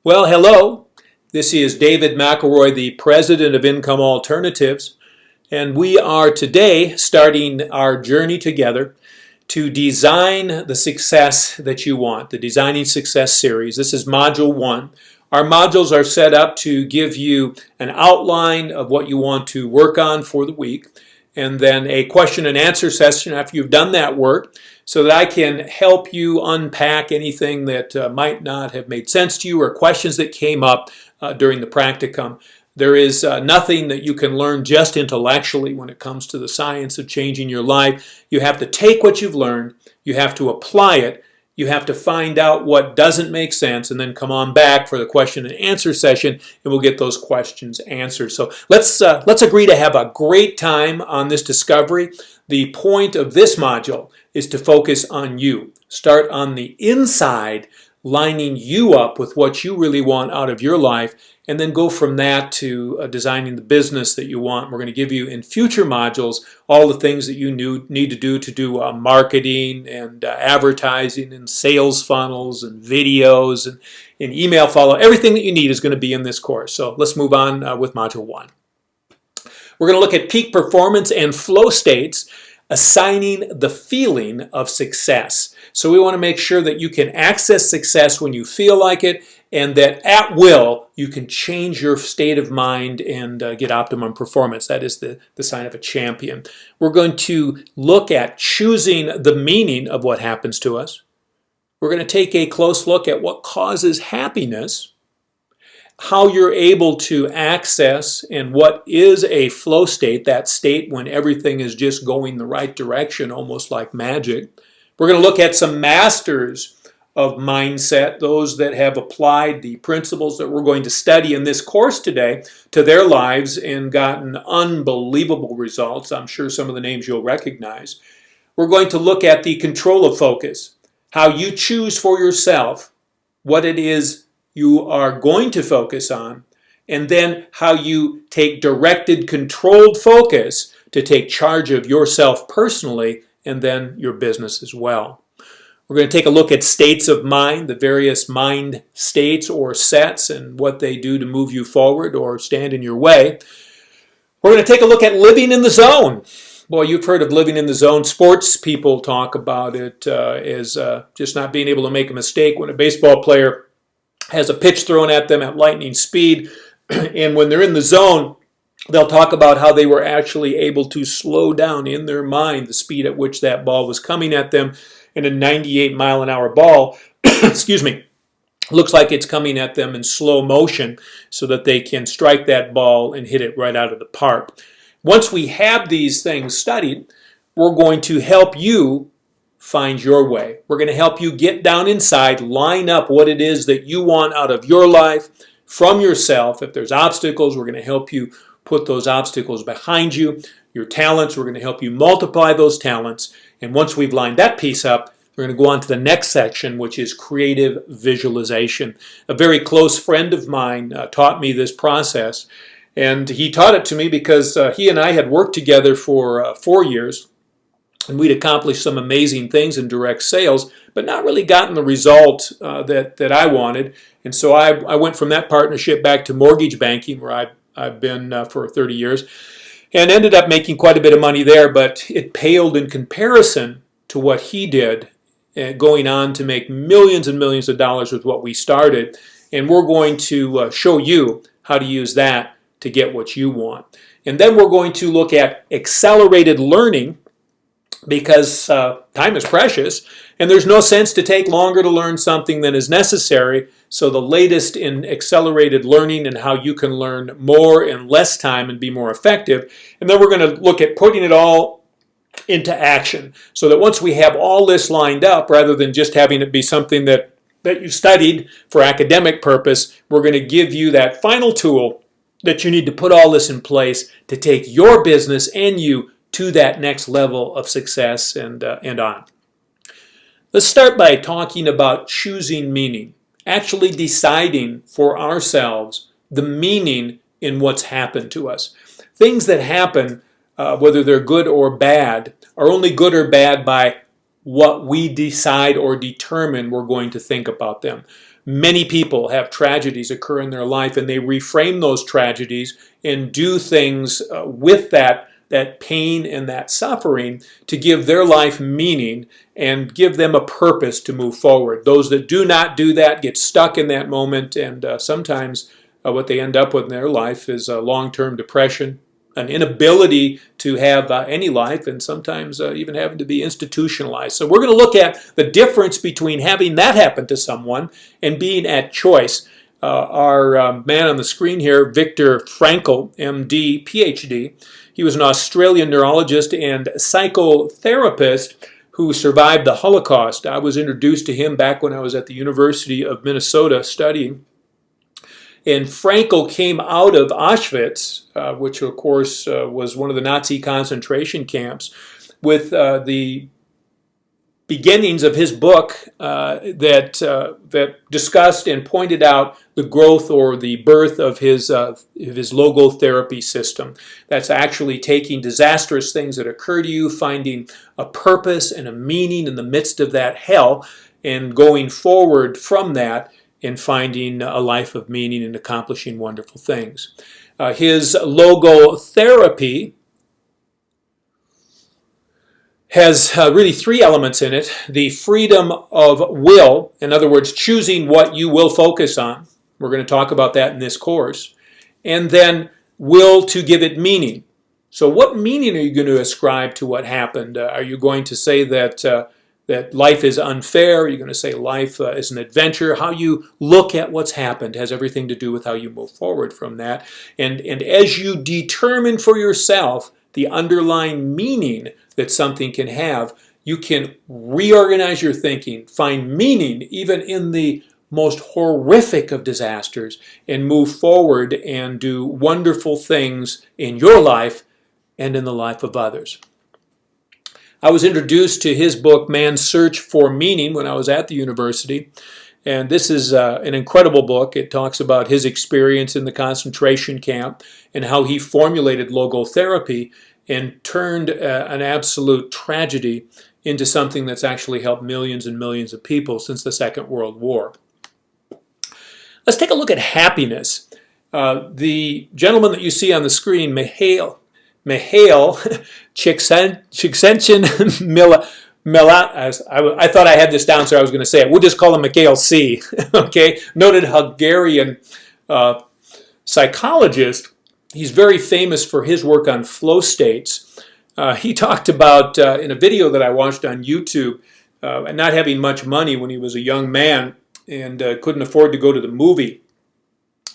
Well, hello. This is David McElroy, the president of Income Alternatives, and we are today starting our journey together to design the success that you want, the Designing Success series. This is Module 1. Our modules are set up to give you an outline of what you want to work on for the week, and then a question and answer session after you've done that work, so that I can help you unpack anything that might not have made sense to you or questions that came up during the practicum. There is nothing that you can learn just intellectually when it comes to the science of changing your life. You have to take what you've learned, you have to apply it, you have to find out what doesn't make sense, and then come on back for the question and answer session, and we'll get those questions answered. So let's agree to have a great time on this discovery. The point of this module is to focus on you. Start on the inside, lining you up with what you really want out of your life, and then go from that to designing the business that you want. We're going to give you in future modules all the things that you need to do marketing and advertising and sales funnels and videos and email follow. Everything that you need is going to be in this course. So let's move on with Module 1. We're going to look at peak performance and flow states, assigning the feeling of success. So we want to make sure that you can access success when you feel like it, and that at will you can change your state of mind and get optimum performance. That is the sign of a champion. We're going to look at choosing the meaning of what happens to us. We're going to take a close look at what causes happiness, how you're able to access and what is a flow state, that state when everything is just going the right direction, almost like magic. We're going to look at some masters of mindset, those that have applied the principles that we're going to study in this course today to their lives and gotten unbelievable results. I'm sure some of the names you'll recognize. We're going to look at the control of focus, how you choose for yourself what it is you are going to focus on, and then how you take directed, controlled focus to take charge of yourself personally and then your business as well. We're going to take a look at states of mind, the various mind states or sets, and what they do to move you forward or stand in your way. We're going to take a look at living in the zone. Boy, you've heard of living in the zone. Sports people talk about it as just not being able to make a mistake when a baseball player has a pitch thrown at them at lightning speed, and when they're in the zone, they'll talk about how they were actually able to slow down in their mind the speed at which that ball was coming at them. And a 98-mile-an-hour ball, excuse me, looks like it's coming at them in slow motion so that they can strike that ball and hit it right out of the park. Once we have these things studied, we're going to help you find your way. We're going to help you get down inside, line up what it is that you want out of your life from yourself. If there's obstacles, we're going to help you put those obstacles behind you. Your talents, we're going to help you multiply those talents. And once we've lined that piece up, we're going to go on to the next section, which is creative visualization. A very close friend of mine taught me this process. And he taught it to me because he and I had worked together for 4 years. And we'd accomplished some amazing things in direct sales, but not really gotten the result that I wanted. And so I went from that partnership back to mortgage banking, where I've been for 30 years, and ended up making quite a bit of money there, but it paled in comparison to what he did, going on to make millions and millions of dollars with what we started. And we're going to show you how to use that to get what you want. And then we're going to look at accelerated learning, because time is precious, and there's no sense to take longer to learn something than is necessary. So the latest in accelerated learning and how you can learn more in less time and be more effective. And then we're going to look at putting it all into action, so that once we have all this lined up, rather than just having it be something that you studied for academic purpose, we're going to give you that final tool that you need to put all this in place to take your business and you to that next level of success and on. Let's start by talking about choosing meaning, actually deciding for ourselves the meaning in what's happened to us. Things that happen, whether they're good or bad, are only good or bad by what we decide or determine we're going to think about them. Many people have tragedies occur in their life, and they reframe those tragedies and do things with that pain and that suffering to give their life meaning and give them a purpose to move forward. Those that do not do that get stuck in that moment, and sometimes what they end up with in their life is long-term depression, an inability to have any life, and sometimes even having to be institutionalized. So we're going to look at the difference between having that happen to someone and being at choice. Our man on the screen here, Viktor Frankl, MD, PhD, he was an Australian neurologist and psychotherapist who survived the Holocaust. I was introduced to him back when I was at the University of Minnesota studying. And Frankl came out of Auschwitz, which of course was one of the Nazi concentration camps, with the beginnings of his book that discussed and pointed out the growth or the birth of his logotherapy system. That's actually taking disastrous things that occur to you, finding a purpose and a meaning in the midst of that hell, and going forward from that and finding a life of meaning and accomplishing wonderful things. His logotherapy has really three elements in it. The freedom of will, in other words, choosing what you will focus on. We're going to talk about that in this course. And then will to give it meaning. So what meaning are you going to ascribe to what happened? Are you going to say that life is unfair? Are you going to say life is an adventure? How you look at what's happened has everything to do with how you move forward from that. And as you determine for yourself the underlying meaning that something can have, you can reorganize your thinking, find meaning even in the most horrific of disasters, and move forward and do wonderful things in your life and in the life of others. I was introduced to his book, Man's Search for Meaning, when I was at the university. And this is an incredible book. It talks about his experience in the concentration camp and how he formulated logotherapy and turned an absolute tragedy into something that's actually helped millions and millions of people since the Second World War. Let's take a look at happiness. The gentleman that you see on the screen, Mihail Csikszentmihalyi, I thought I had this down, so I was going to say it. We'll just call him Mikhail C. Okay, noted Hungarian psychologist. He's very famous for his work on flow states. He talked about in a video that I watched on YouTube, not having much money when he was a young man and couldn't afford to go to the movie.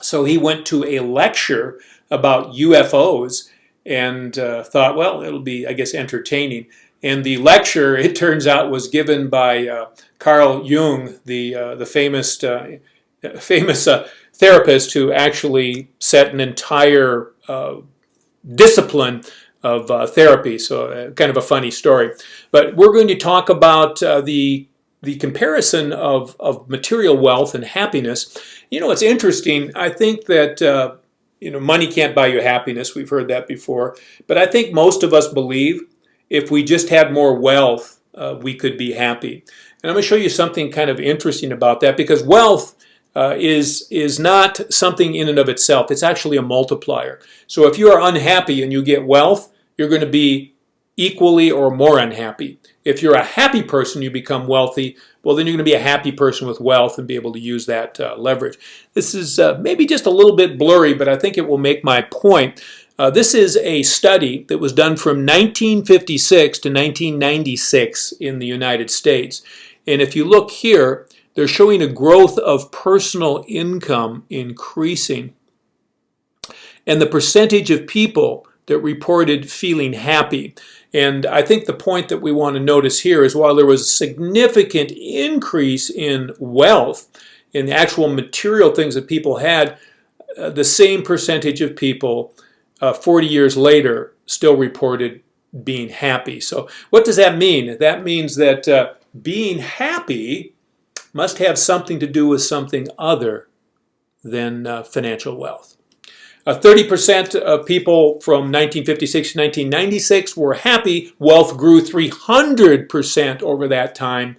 So he went to a lecture about UFOs and thought, well, it'll be, I guess, entertaining. And the lecture, it turns out, was given by Carl Jung, the famous therapist who actually set an entire discipline of therapy. So kind of a funny story. But we're going to talk about the comparison of material wealth and happiness. You know, it's interesting. I think that money can't buy you happiness. We've heard that before. But I think most of us believe if we just had more wealth, we could be happy. And I'm going to show you something kind of interesting about that, because wealth is not something in and of itself. It's actually a multiplier. So if you are unhappy and you get wealth, you're going to be equally or more unhappy. If you're a happy person, you become wealthy, well, then you're going to be a happy person with wealth and be able to use that leverage. This is maybe just a little bit blurry, but I think it will make my point. This is a study that was done from 1956 to 1996 in the United States. And if you look here, they're showing a growth of personal income increasing. And the percentage of people that reported feeling happy. And I think the point that we want to notice here is while there was a significant increase in wealth, in the actual material things that people had, the same percentage of people 40 years later still reported being happy. So what does that mean? That means that being happy must have something to do with something other than financial wealth. 30% of people from 1956 to 1996 were happy. Wealth grew 300% over that time,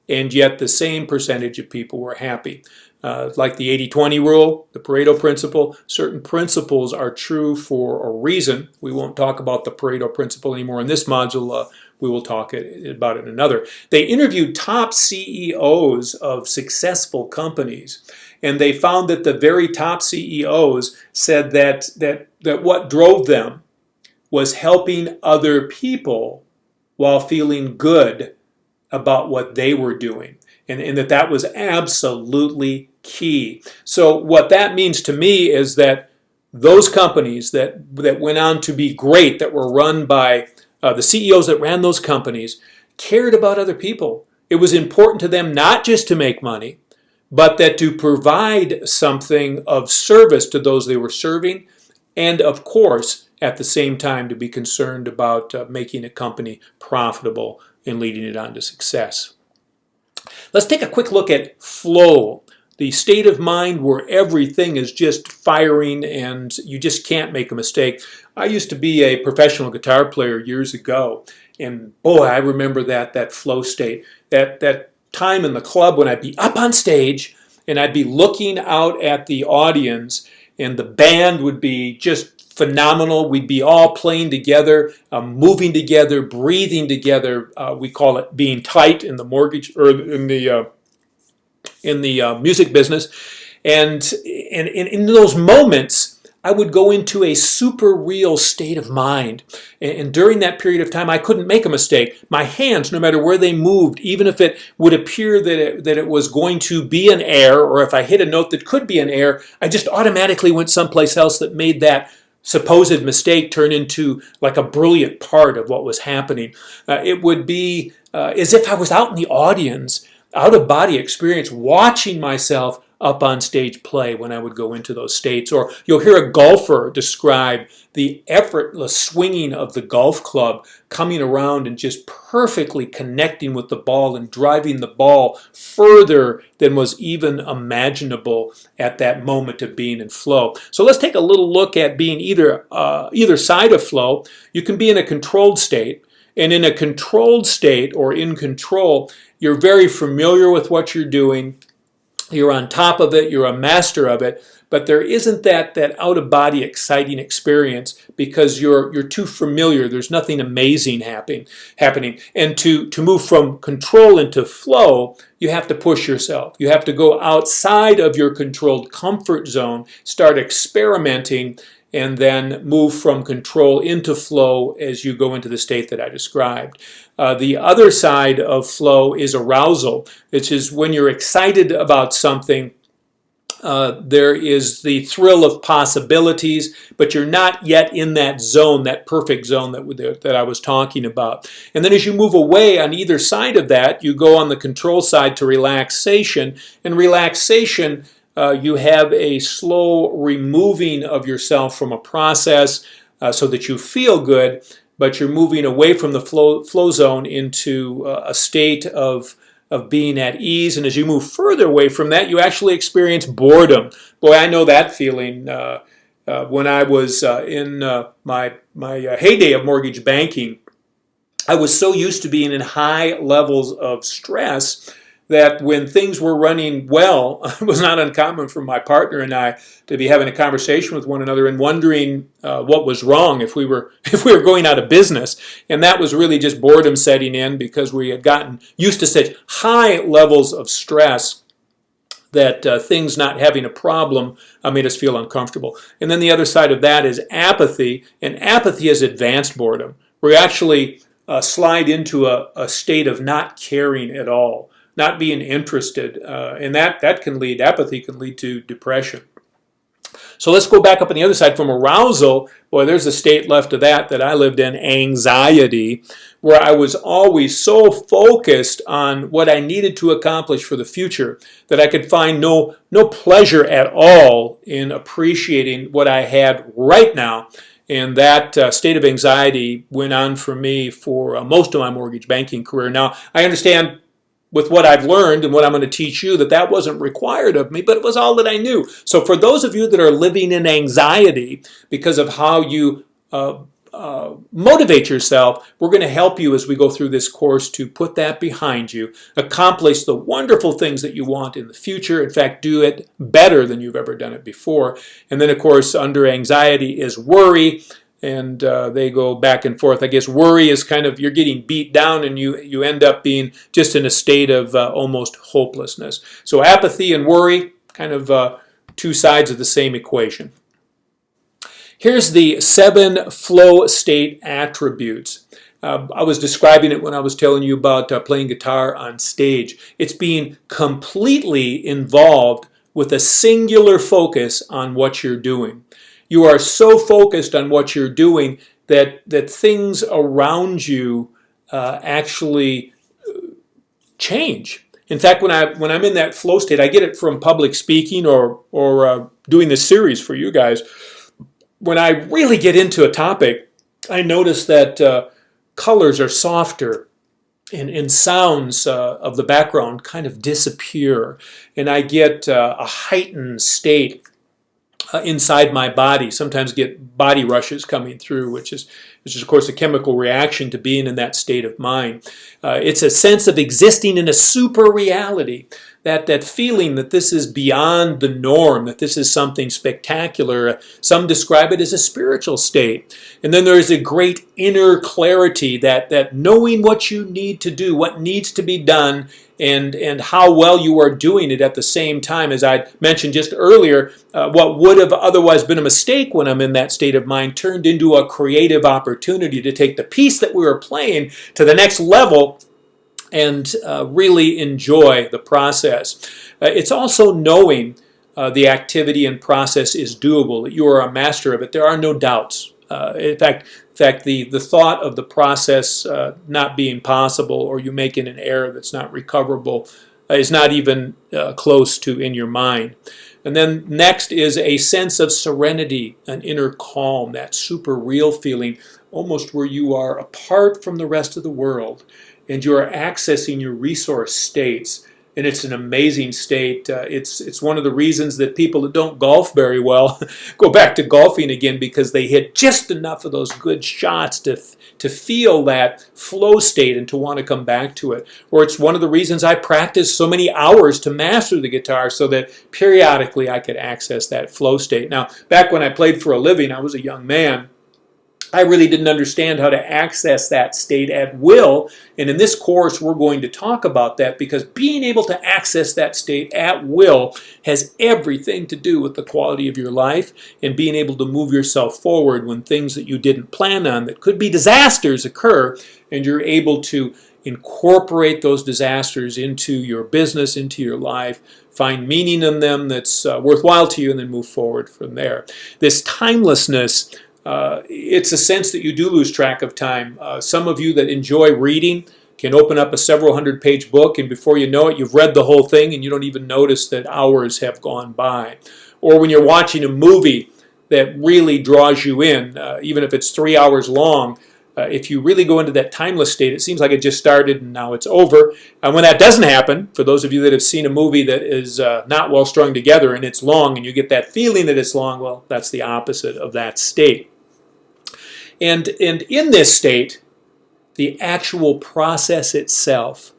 and yet the same percentage of people were happy. Like the 80-20 rule, the Pareto principle, certain principles are true for a reason. We won't talk about the Pareto principle anymore in this module. We will talk about it in another. They interviewed top CEOs of successful companies, and they found that the very top CEOs said that what drove them was helping other people while feeling good about what they were doing, and that was absolutely key. So what that means to me is that those companies that went on to be great, that were run by the CEOs that ran those companies, cared about other people. It was important to them not just to make money, but that to provide something of service to those they were serving, and of course, at the same time, to be concerned about making a company profitable and leading it on to success. Let's take a quick look at flow, the state of mind where everything is just firing and you just can't make a mistake. I used to be a professional guitar player years ago, and boy, I remember that flow state, that time in the club when I'd be up on stage and I'd be looking out at the audience, and the band would be just phenomenal. We'd be all playing together, moving together, breathing together. We call it being tight in the mortgage or in the music business. And in those moments, I would go into a super real state of mind. And during that period of time, I couldn't make a mistake. My hands, no matter where they moved, even if it would appear that it was going to be an error, or if I hit a note that could be an error, I just automatically went someplace else that made that supposed mistake turn into like a brilliant part of what was happening. It would be as if I was out in the audience, out-of-body experience, watching myself up on stage play when I would go into those states. Or you'll hear a golfer describe the effortless swinging of the golf club, coming around and just perfectly connecting with the ball and driving the ball further than was even imaginable at that moment of being in flow. So let's take a little look at being either side of flow. You can be in a controlled state, and in a controlled state or in control, you're very familiar with what you're doing. You're on top of it, you're a master of it, but there isn't that out-of-body exciting experience because you're too familiar. There's nothing amazing happening. And to move from control into flow, you have to push yourself. You have to go outside of your controlled comfort zone, start experimenting, and then move from control into flow as you go into the state that I described. The other side of flow is arousal, which is when you're excited about something. There is the thrill of possibilities, but you're not yet in that zone, that perfect zone that I was talking about. And then as you move away on either side of that, you go on the control side to relaxation. And relaxation, you have a slow removing of yourself from a process so that you feel good, but you're moving away from the flow zone into a state of being at ease. And as you move further away from that, you actually experience boredom. Boy, I know that feeling. When I was in my heyday of mortgage banking, I was so used to being in high levels of stress that when things were running well, it was not uncommon for my partner and I to be having a conversation with one another and wondering what was wrong, if we were going out of business. And that was really just boredom setting in because we had gotten used to such high levels of stress that things not having a problem made us feel uncomfortable. And then the other side of that is apathy, and apathy is advanced boredom. We actually slide into a state of not caring at all, not being interested, and apathy can lead to depression. So let's go back up on the other side from arousal. Boy, there's a state left of that I lived in, anxiety, where I was always so focused on what I needed to accomplish for the future that I could find no pleasure at all in appreciating what I had right now. And that state of anxiety went on for me for most of my mortgage banking career. Now, I understand with what I've learned and what I'm going to teach you, that wasn't required of me, but it was all that I knew. So for those of you that are living in anxiety because of how you motivate yourself, we're going to help you as we go through this course to put that behind you, accomplish the wonderful things that you want in the future. In fact, do it better than you've ever done it before. And then, of course, under anxiety is worry. And they go back and forth. I guess worry is kind of, you're getting beat down and you end up being just in a state of almost hopelessness. So apathy and worry, kind of two sides of the same equation. Here's the 7 flow state attributes. I was describing it when I was telling you about playing guitar on stage. It's being completely involved with a singular focus on what you're doing. You are so focused on what you're doing that things around you actually change. In fact, when I'm in that flow state, I get it from public speaking or doing this series for you guys. When I really get into a topic, I notice that colors are softer and sounds of the background kind of disappear, and I get a heightened state inside my body. Sometimes get body rushes coming through, which is of course a chemical reaction to being in that state of mind. It's a sense of existing in a super reality, that feeling that this is beyond the norm, that this is something spectacular. Some describe it as a spiritual state. And then there is a great inner clarity, that knowing what you need to do, what needs to be done, and how well you are doing it at the same time. As I mentioned just earlier, what would have otherwise been a mistake when I'm in that state of mind turned into a creative opportunity to take the piece that we were playing to the next level and really enjoy the process. It's also knowing the activity and process is doable, that you are a master of it. There are no doubts. In fact, the thought of the process not being possible, or you making an error that's not recoverable, is not even close to in your mind. And then next is a sense of serenity, an inner calm, that super real feeling, almost where you are apart from the rest of the world, and you are accessing your resource states. And it's an amazing state. It's one of the reasons that people that don't golf very well go back to golfing again, because they hit just enough of those good shots to feel that flow state and to want to come back to it. Or it's one of the reasons I practiced so many hours to master the guitar, so that periodically I could access that flow state. Now, back when I played for a living, I was a young man. I really didn't understand how to access that state at will, and in this course we're going to talk about that, because being able to access that state at will has everything to do with the quality of your life and being able to move yourself forward when things that you didn't plan on, that could be disasters, occur, and you're able to incorporate those disasters into your business, into your life, find meaning in them that's worthwhile to you, and then move forward from there. This timelessness, it's a sense that you do lose track of time. Some of you that enjoy reading can open up a several hundred-page book, and before you know it, you've read the whole thing, and you don't even notice that hours have gone by. Or when you're watching a movie that really draws you in, even if it's 3 hours long, if you really go into that timeless state, it seems like it just started and now it's over. And when that doesn't happen, for those of you that have seen a movie that is not well strung together and it's long, and you get that feeling that it's long, well, that's the opposite of that state. And in this state, the actual process itself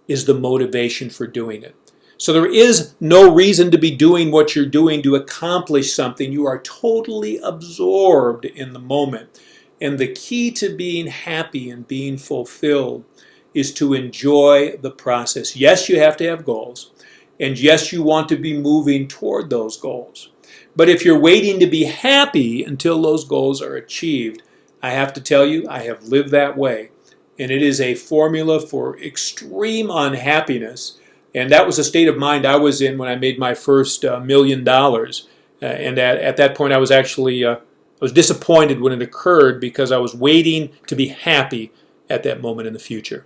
is the motivation for doing it. So there is no reason to be doing what you're doing to accomplish something. You are totally absorbed in the moment. And the key to being happy and being fulfilled is to enjoy the process. Yes, you have to have goals. And yes, you want to be moving toward those goals. But if you're waiting to be happy until those goals are achieved, I have to tell you, I have lived that way. And it is a formula for extreme unhappiness. And that was a state of mind I was in when I made my first $1 million. And at that point, I was actually I was disappointed when it occurred, because I was waiting to be happy at that moment in the future.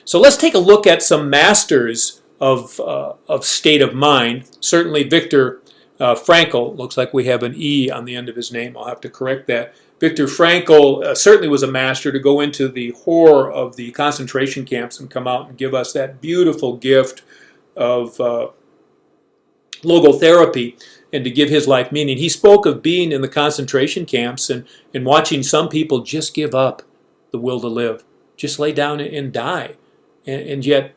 So let's take a look at some masters of state of mind. Certainly Viktor Frankl, looks like we have an E on the end of his name. I'll have to correct that. Viktor Frankl certainly was a master to go into the horror of the concentration camps and come out and give us that beautiful gift of logotherapy and to give his life meaning. He spoke of being in the concentration camps and watching some people just give up the will to live, just lay down and die. And yet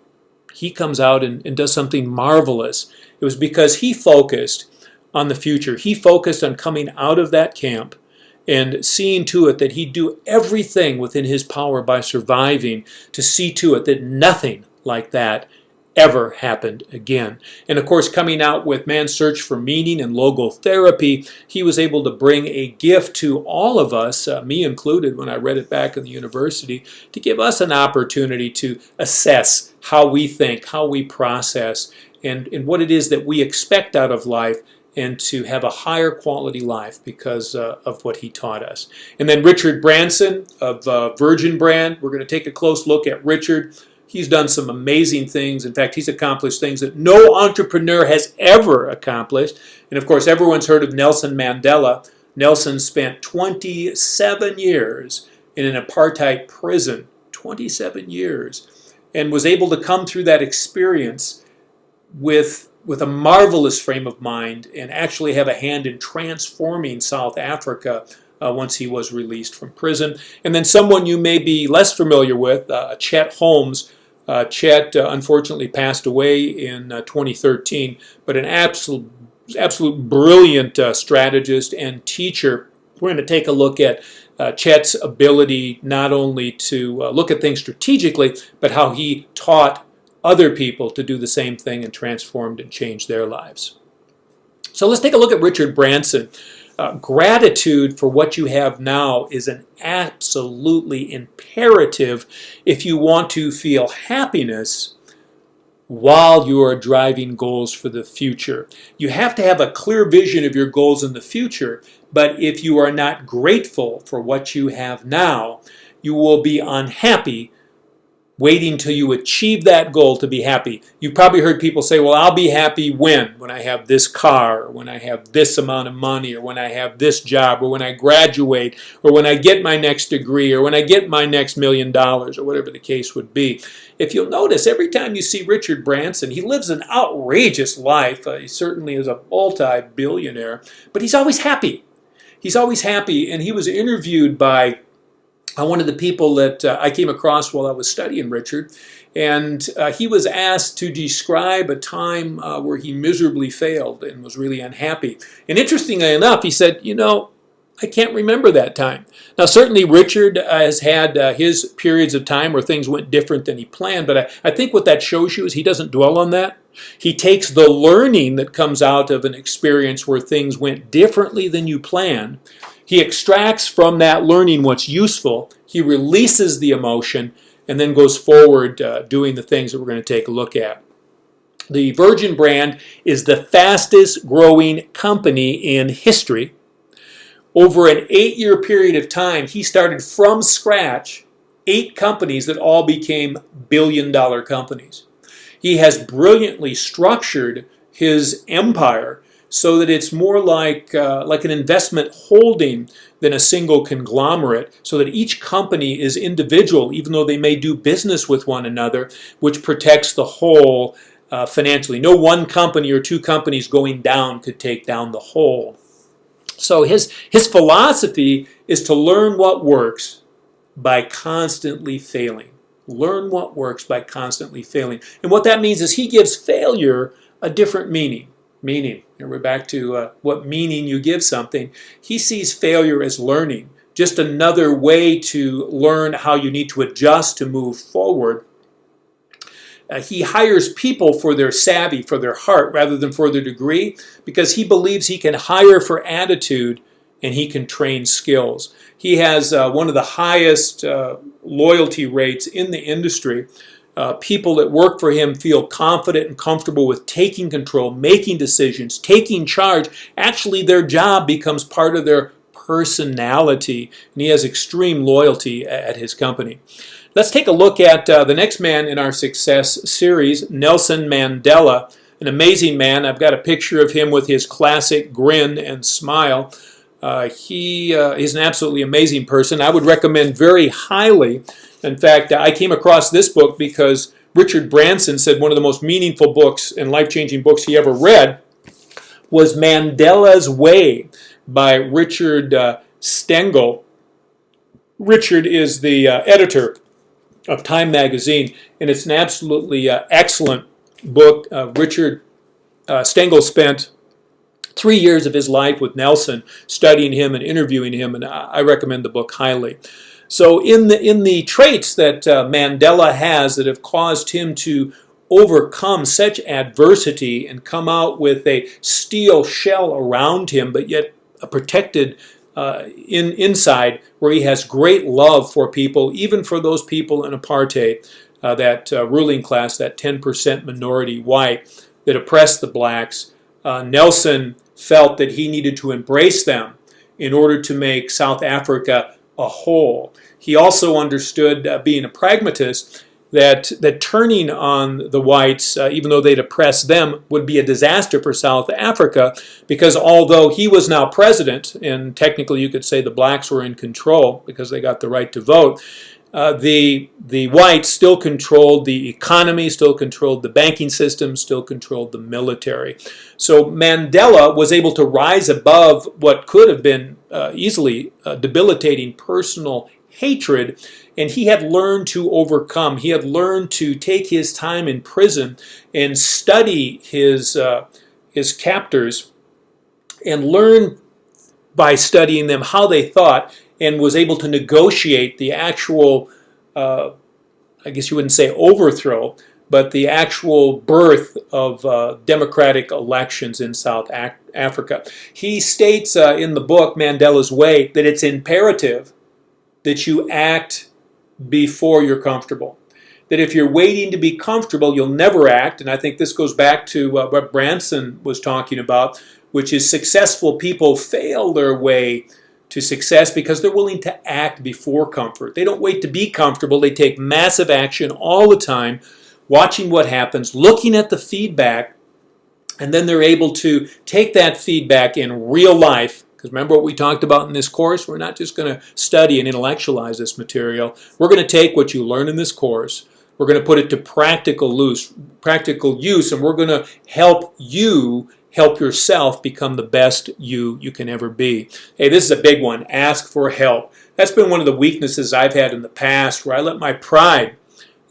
he comes out and does something marvelous. It was because he focused on the future. He focused on coming out of that camp and seeing to it that he'd do everything within his power by surviving to see to it that nothing like that ever happened again. And of course, coming out with Man's Search for Meaning and Logotherapy, he was able to bring a gift to all of us, me included when I read it back in the university, to give us an opportunity to assess how we think, how we process, and what it is that we expect out of life, and to have a higher quality life because of what he taught us. And then Richard Branson of Virgin Brand, we're going to take a close look at Richard. He's done some amazing things. In fact, he's accomplished things that no entrepreneur has ever accomplished. And of course, everyone's heard of Nelson Mandela. Nelson spent 27 years in an apartheid prison, 27 years, and was able to come through that experience with a marvelous frame of mind and actually have a hand in transforming South Africa once he was released from prison. And then someone you may be less familiar with, Chet Holmes. Chet unfortunately passed away in 2013, but an absolute brilliant strategist and teacher. We're going to take a look at Chet's ability not only to look at things strategically, but how he taught other people to do the same thing and transformed and changed their lives. So let's take a look at Richard Branson. Gratitude for what you have now is an absolutely imperative if you want to feel happiness while you are driving goals for the future. You have to have a clear vision of your goals in the future, but if you are not grateful for what you have now, you will be unhappy waiting till you achieve that goal to be happy. You've probably heard people say, well, I'll be happy when I have this car, or when I have this amount of money, or when I have this job, or when I graduate, or when I get my next degree, or when I get my next $1 million, or whatever the case would be. If you'll notice, every time you see Richard Branson, he lives an outrageous life. He certainly is a multi-billionaire, but he's always happy. He's always happy, and he was interviewed by one of the people that I came across while I was studying Richard, and he was asked to describe a time where he miserably failed and was really unhappy. And interestingly enough, he said, I can't remember that time. Now, certainly Richard has had his periods of time where things went different than he planned, but I think what that shows you is he doesn't dwell on that. He takes the learning that comes out of an experience where things went differently than you planned. He extracts from that learning what's useful. He releases the emotion and then goes forward doing the things that we're going to take a look at. The Virgin brand is the fastest growing company in history. Over an 8-year period of time, he started from scratch 8 companies that all became billion-dollar companies. He has brilliantly structured his empire so that it's more like an investment holding than a single conglomerate, so that each company is individual, even though they may do business with one another, which protects the whole financially. No one company or 2 companies going down could take down the whole. So his philosophy is to learn what works by constantly failing. Learn what works by constantly failing. And what that means is he gives failure a different meaning. And we're back to what meaning you give something. He sees failure as learning, just another way to learn how you need to adjust to move forward. He hires people for their savvy, for their heart, rather than for their degree, because he believes he can hire for attitude and he can train skills. He has one of the highest loyalty rates in the industry. People that work for him feel confident and comfortable with taking control, making decisions, taking charge. Actually, their job becomes part of their personality, and he has extreme loyalty at his company. Let's take a look at the next man in our success series, Nelson Mandela, an amazing man. I've got a picture of him with his classic grin and smile. He is an absolutely amazing person. I would recommend very highly. In fact, I came across this book because Richard Branson said one of the most meaningful books and life-changing books he ever read was Mandela's Way by Richard Stengel. Richard is the editor of Time magazine, and it's an absolutely excellent book. Richard Stengel spent 3 years of his life with Nelson, studying him and interviewing him, and I recommend the book highly. So in the traits that Mandela has that have caused him to overcome such adversity and come out with a steel shell around him, but yet protected inside, where he has great love for people, even for those people in apartheid, that ruling class, that 10% minority white that oppressed the blacks. Nelson felt that he needed to embrace them in order to make South Africa a whole. He also understood, being a pragmatist, that turning on the whites, even though they'd oppress them, would be a disaster for South Africa, because although he was now president, and technically you could say the blacks were in control because they got the right to vote, the whites still controlled the economy, still controlled the banking system, still controlled the military. So Mandela was able to rise above what could have been easily debilitating personal hatred, and he had learned to overcome. He had learned to take his time in prison and study his captors and learn by studying them how they thought, and was able to negotiate the actual, I guess you wouldn't say overthrow, but the actual birth of democratic elections in South Africa. He states in the book, Mandela's Way, that it's imperative that you act before you're comfortable. That if you're waiting to be comfortable, you'll never act. And I think this goes back to what Branson was talking about, which is successful people fail their way to success because they're willing to act before comfort. They don't wait to be comfortable. They take massive action all the time, watching what happens, looking at the feedback, and then they're able to take that feedback in real life. Because remember what we talked about in this course? We're not just going to study and intellectualize this material. We're going to take what you learn in this course, we're going to put it to practical use, and we're going to help you help yourself become the best you can ever be. Hey, this is a big one. Ask for help. That's been one of the weaknesses I've had in the past, where I let my pride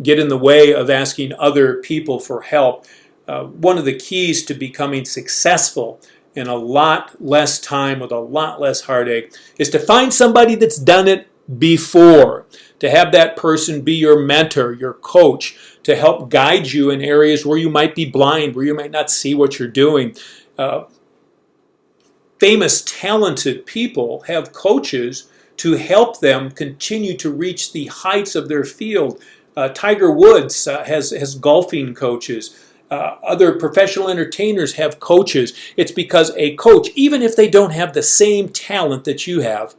get in the way of asking other people for help. One of the keys to becoming successful in a lot less time with a lot less heartache is to find somebody that's done it before, to have that person be your mentor, your coach, to help guide you in areas where you might be blind, where you might not see what you're doing. Famous, talented people have coaches to help them continue to reach the heights of their field. Tiger Woods has golfing coaches. Other professional entertainers have coaches. It's because a coach, even if they don't have the same talent that you have,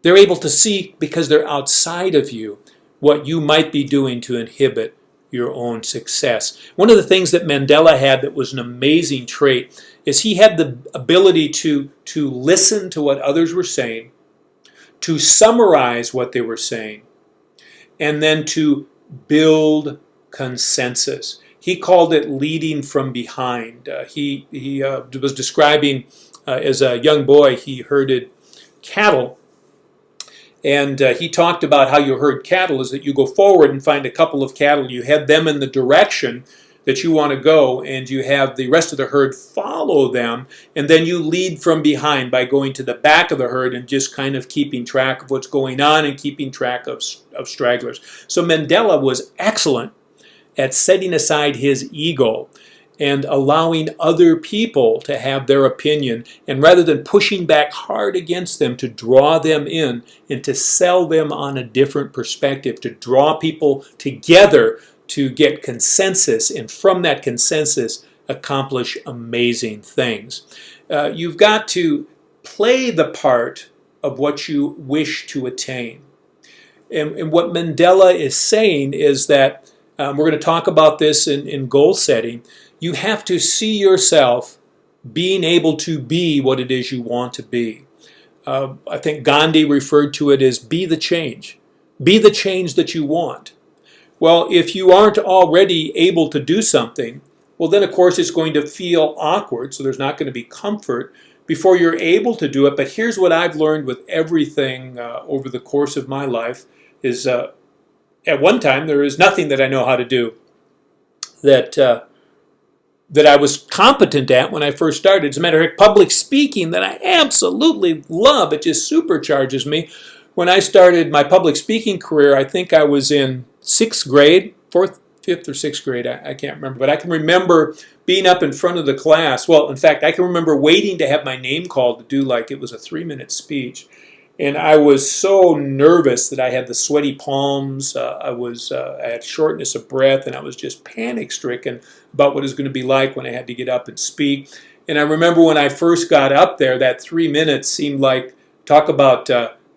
they're able to see, because they're outside of you, what you might be doing to inhibit your own success. One of the things that Mandela had that was an amazing trait is he had the ability to listen to what others were saying, to summarize what they were saying, and then to build consensus. He called it leading from behind. He was describing as a young boy, he herded cattle. And he talked about how you herd cattle is that you go forward and find a couple of cattle. You head them in the direction that you want to go, and you have the rest of the herd follow them. And then you lead from behind by going to the back of the herd and just kind of keeping track of what's going on and keeping track of stragglers. So Mandela was excellent at setting aside his ego and allowing other people to have their opinion, and rather than pushing back hard against them, to draw them in and to sell them on a different perspective, to draw people together to get consensus, and from that consensus accomplish amazing things. You've got to play the part of what you wish to attain. And what Mandela is saying is that, we're going to talk about this in goal setting, you have to see yourself being able to be what it is you want to be. I think Gandhi referred to it as be the change. Be the change that you want. Well, if you aren't already able to do something, well, then of course it's going to feel awkward, so there's not going to be comfort before you're able to do it. But here's what I've learned with everything over the course of my life is at one time there is nothing that I know how to do that I was competent at when I first started. As a matter of fact, public speaking that I absolutely love, it just supercharges me. When I started my public speaking career, I think I was in 6th grade, 4th, 5th or 6th grade, I can't remember, but I can remember being up in front of the class. Well, in fact, I can remember waiting to have my name called to do like it was a 3-minute speech. And I was so nervous that I had the sweaty palms, I had shortness of breath, and I was just panic-stricken about what it was going to be like when I had to get up and speak. And I remember when I first got up there, that 3 minutes seemed like, talk about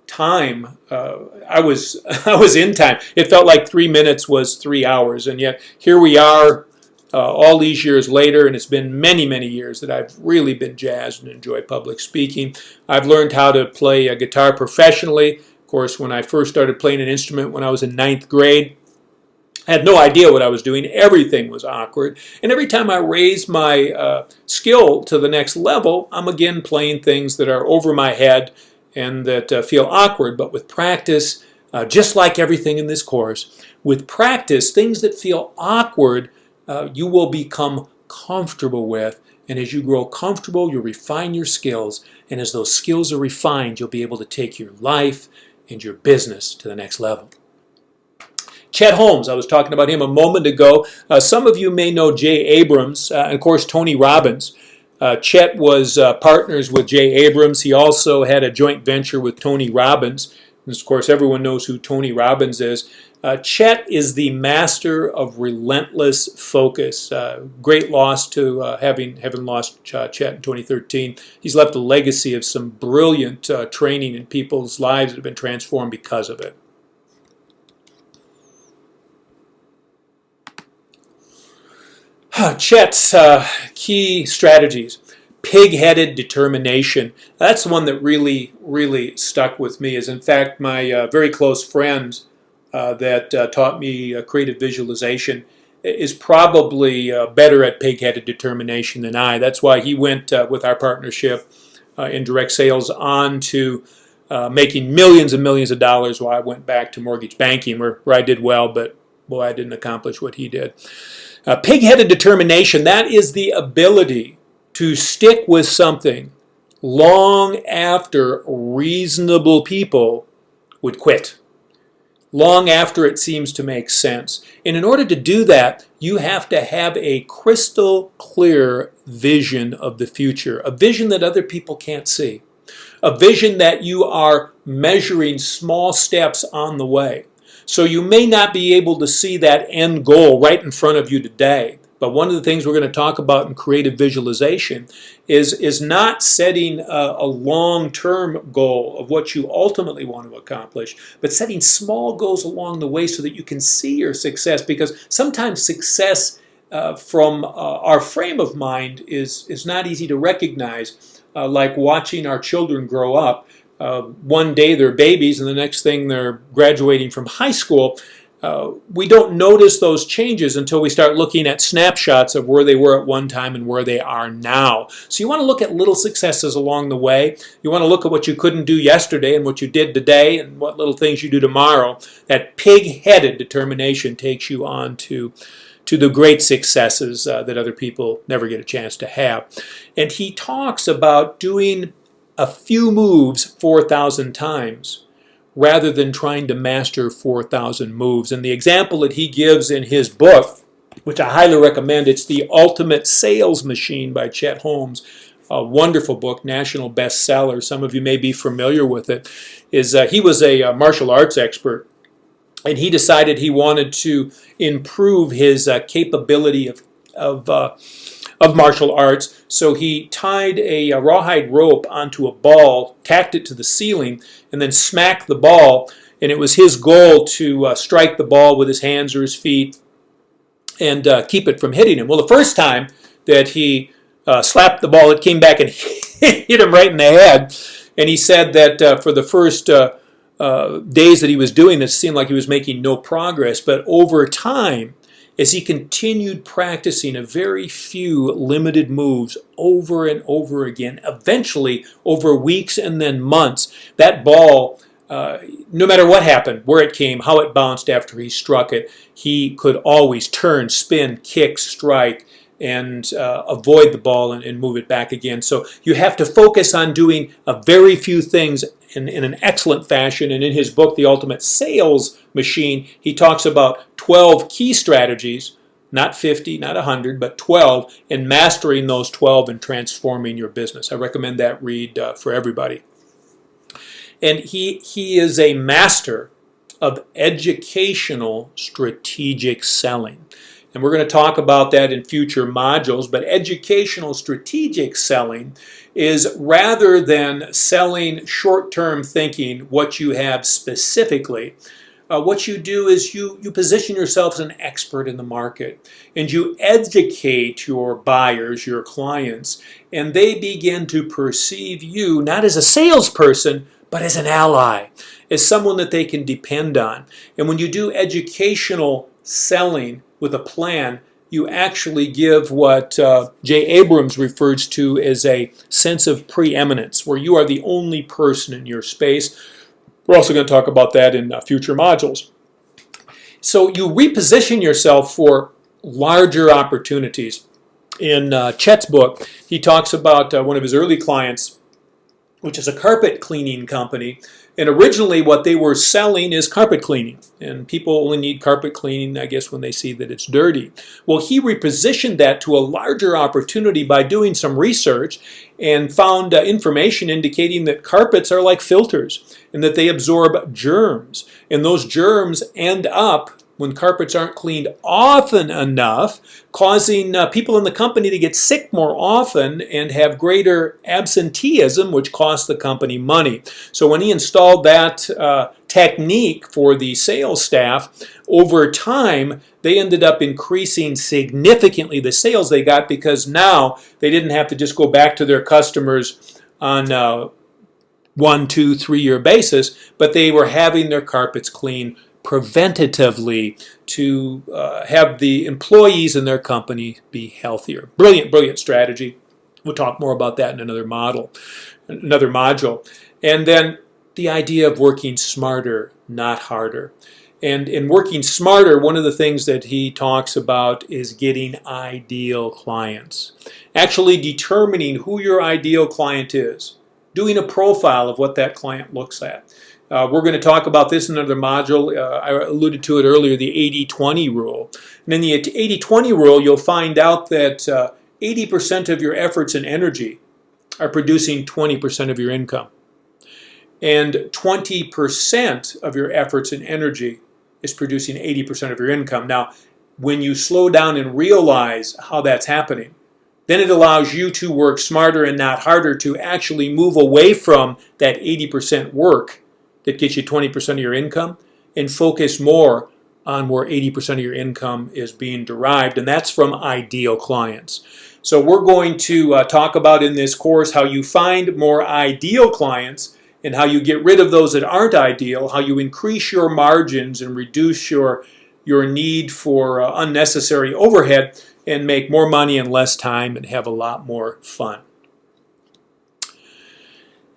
time. I was in time. It felt like 3 minutes was 3 hours, and yet here we are all these years later, and it's been many, many years that I've really been jazzed and enjoyed public speaking. I've learned how to play a guitar professionally. Of course, when I first started playing an instrument when I was in 9th grade, I had no idea what I was doing. Everything was awkward. And every time I raise my skill to the next level, I'm again playing things that are over my head and that feel awkward. But with practice, just like everything in this course, with practice, things that feel awkward, you will become comfortable with. And as you grow comfortable, you'll refine your skills. And as those skills are refined, you'll be able to take your life and your business to the next level. Chet Holmes, I was talking about him a moment ago. Some of you may know Jay Abrams and, of course, Tony Robbins. Chet was partners with Jay Abrams. He also had a joint venture with Tony Robbins. And, of course, everyone knows who Tony Robbins is. Chet is the master of relentless focus. Great loss to having lost Chet in 2013. He's left a legacy of some brilliant training in people's lives that have been transformed because of it. Chet's key strategies. Pig-headed determination. That's the one that really, really stuck with me. Is in fact my very close friend that taught me creative visualization is probably better at pig-headed determination than I. That's why he went with our partnership in direct sales on to making millions and millions of dollars, while I went back to mortgage banking where I did well, but boy, I didn't accomplish what he did. Pig-headed determination, that is the ability to stick with something long after reasonable people would quit. Long after it seems to make sense. And in order to do that, you have to have a crystal clear vision of the future, a vision that other people can't see, a vision that you are measuring small steps on the way. So you may not be able to see that end goal right in front of you today. But one of the things we're going to talk about in creative visualization is not setting a long-term goal of what you ultimately want to accomplish, but setting small goals along the way so that you can see your success. Because sometimes success from our frame of mind is not easy to recognize, like watching our children grow up. One day they're babies and the next thing they're graduating from high school. We don't notice those changes until we start looking at snapshots of where they were at one time and where they are now. So you want to look at little successes along the way. You want to look at what you couldn't do yesterday and what you did today and what little things you do tomorrow. That pig-headed determination takes you on to the great successes that other people never get a chance to have. And he talks about doing a few moves 4,000 times rather than trying to master 4,000 moves. And the example that he gives in his book, which I highly recommend, it's The Ultimate Sales Machine by Chet Holmes, a wonderful book, national bestseller. Some of you may be familiar with it. He was a martial arts expert, and he decided he wanted to improve his capability of martial arts. So he tied a rawhide rope onto a ball, tacked it to the ceiling, and then smacked the ball. And it was his goal to strike the ball with his hands or his feet and keep it from hitting him. Well, the first time that he slapped the ball, it came back and hit him right in the head. And he said that for the first days that he was doing this, it seemed like he was making no progress. But over time, as he continued practicing a very few limited moves over and over again, eventually over weeks and then months, that ball, no matter what happened, where it came, how it bounced after he struck it, he could always turn, spin, kick, strike, and avoid the ball and move it back again. So you have to focus on doing a very few things in an excellent fashion. And in his book, The Ultimate Sales Machine, he talks about 12 key strategies, not 50, not 100, but 12, and mastering those 12 and transforming your business. I recommend that read for everybody. And he is a master of educational strategic selling. And we're going to talk about that in future modules, but educational strategic selling is, rather than selling short-term thinking, what you have specifically, what you do is you position yourself as an expert in the market, and you educate your buyers, your clients, and they begin to perceive you not as a salesperson, but as an ally, as someone that they can depend on. And when you do educational selling with a plan, you actually give what Jay Abrams refers to as a sense of preeminence, where you are the only person in your space. We're also going to talk about that in future modules. So you reposition yourself for larger opportunities. In Chet's book, he talks about one of his early clients, which is a carpet cleaning company. And originally what they were selling is carpet cleaning. And people only need carpet cleaning, I guess, when they see that it's dirty. Well, he repositioned that to a larger opportunity by doing some research and found information indicating that carpets are like filters and that they absorb germs. And those germs end up, when carpets aren't cleaned often enough, causing people in the company to get sick more often and have greater absenteeism, which costs the company money. So when he installed that technique for the sales staff, over time, they ended up increasing significantly the sales they got, because now they didn't have to just go back to their customers on 1, 2, 3 year basis, but they were having their carpets cleaned preventatively to have the employees in their company be healthier. Brilliant, brilliant strategy. We'll talk more about that in another module. And then the idea of working smarter, not harder. And in working smarter, one of the things that he talks about is getting ideal clients. Actually determining who your ideal client is. Doing a profile of what that client looks at. We're going to talk about this in another module. I alluded to it earlier, the 80-20 rule. And in the 80-20 rule, you'll find out that 80% of your efforts and energy are producing 20% of your income. And 20% of your efforts and energy is producing 80% of your income. Now, when you slow down and realize how that's happening, then it allows you to work smarter and not harder, to actually move away from that 80% work that gets you 20% of your income and focus more on where 80% of your income is being derived, and that's from ideal clients. So we're going to talk about in this course how you find more ideal clients and how you get rid of those that aren't ideal, how you increase your margins and reduce your need for unnecessary overhead, and make more money in less time and have a lot more fun.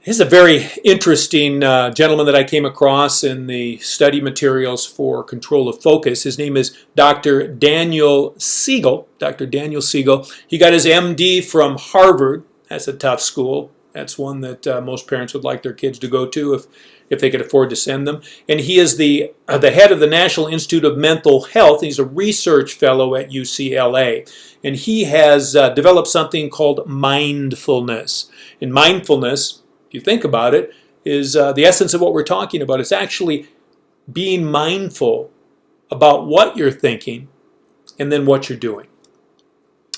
Here's a very interesting gentleman that I came across in the study materials for control of focus. His name is Dr. Daniel Siegel. Dr. Daniel Siegel. He got his MD from Harvard. That's a tough school. That's one that most parents would like their kids to go to if they could afford to send them. And he is the head of the National Institute of Mental Health. He's a research fellow at UCLA. And he has developed something called mindfulness. And mindfulness, if you think about it, is the essence of what we're talking about. It's actually being mindful about what you're thinking and then what you're doing.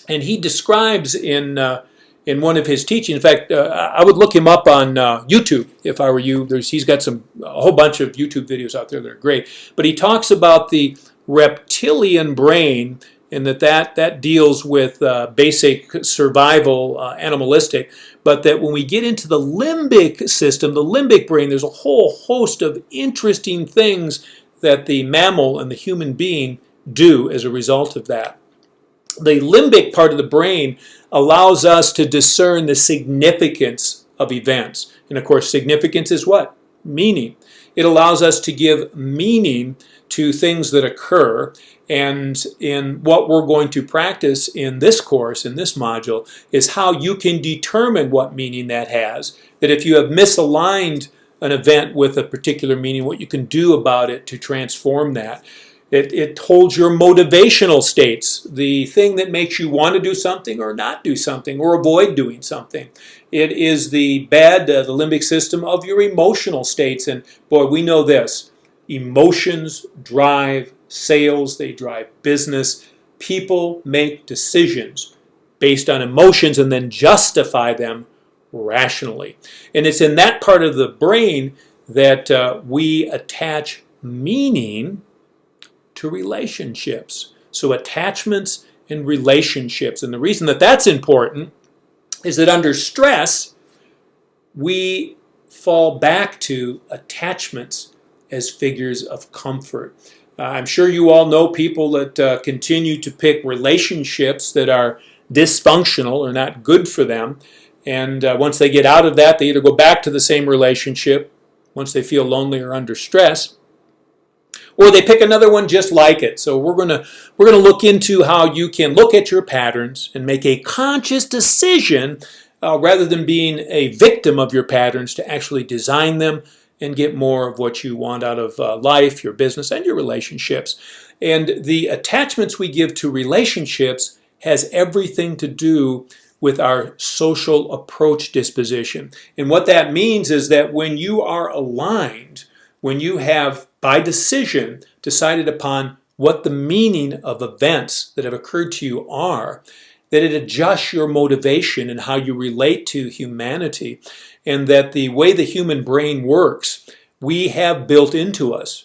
And he describes in one of his teachings, in fact, I would look him up on YouTube if I were you. He's got a whole bunch of YouTube videos out there that are great. But he talks about the reptilian brain and that deals with basic survival, animalistic, but that when we get into the limbic system, the limbic brain, there's a whole host of interesting things that the mammal and the human being do as a result of that. The limbic part of the brain allows us to discern the significance of events. And of course, significance is what? Meaning. It allows us to give meaning to things that occur. And in what we're going to practice in this course, in this module, is how you can determine what meaning that has. That if you have misaligned an event with a particular meaning, what you can do about it to transform that. It holds your motivational states, the thing that makes you want to do something or not do something or avoid doing something. It is the limbic system of your emotional states. And boy, we know this. Emotions drive sales, they drive business. People make decisions based on emotions and then justify them rationally. And it's in that part of the brain that we attach meaning to relationships. So attachments and relationships. And the reason that that's important is that under stress, we fall back to attachments as figures of comfort. I'm sure you all know people that continue to pick relationships that are dysfunctional or not good for them. And once they get out of that, they either go back to the same relationship once they feel lonely or under stress, or they pick another one just like it. So we're gonna look into how you can look at your patterns and make a conscious decision rather than being a victim of your patterns to actually design them and get more of what you want out of life, your business, and your relationships. And the attachments we give to relationships has everything to do with our social approach disposition. And what that means is that when you are aligned, when you have, by decision, decided upon what the meaning of events that have occurred to you are, that it adjusts your motivation and how you relate to humanity, and that the way the human brain works, we have built into us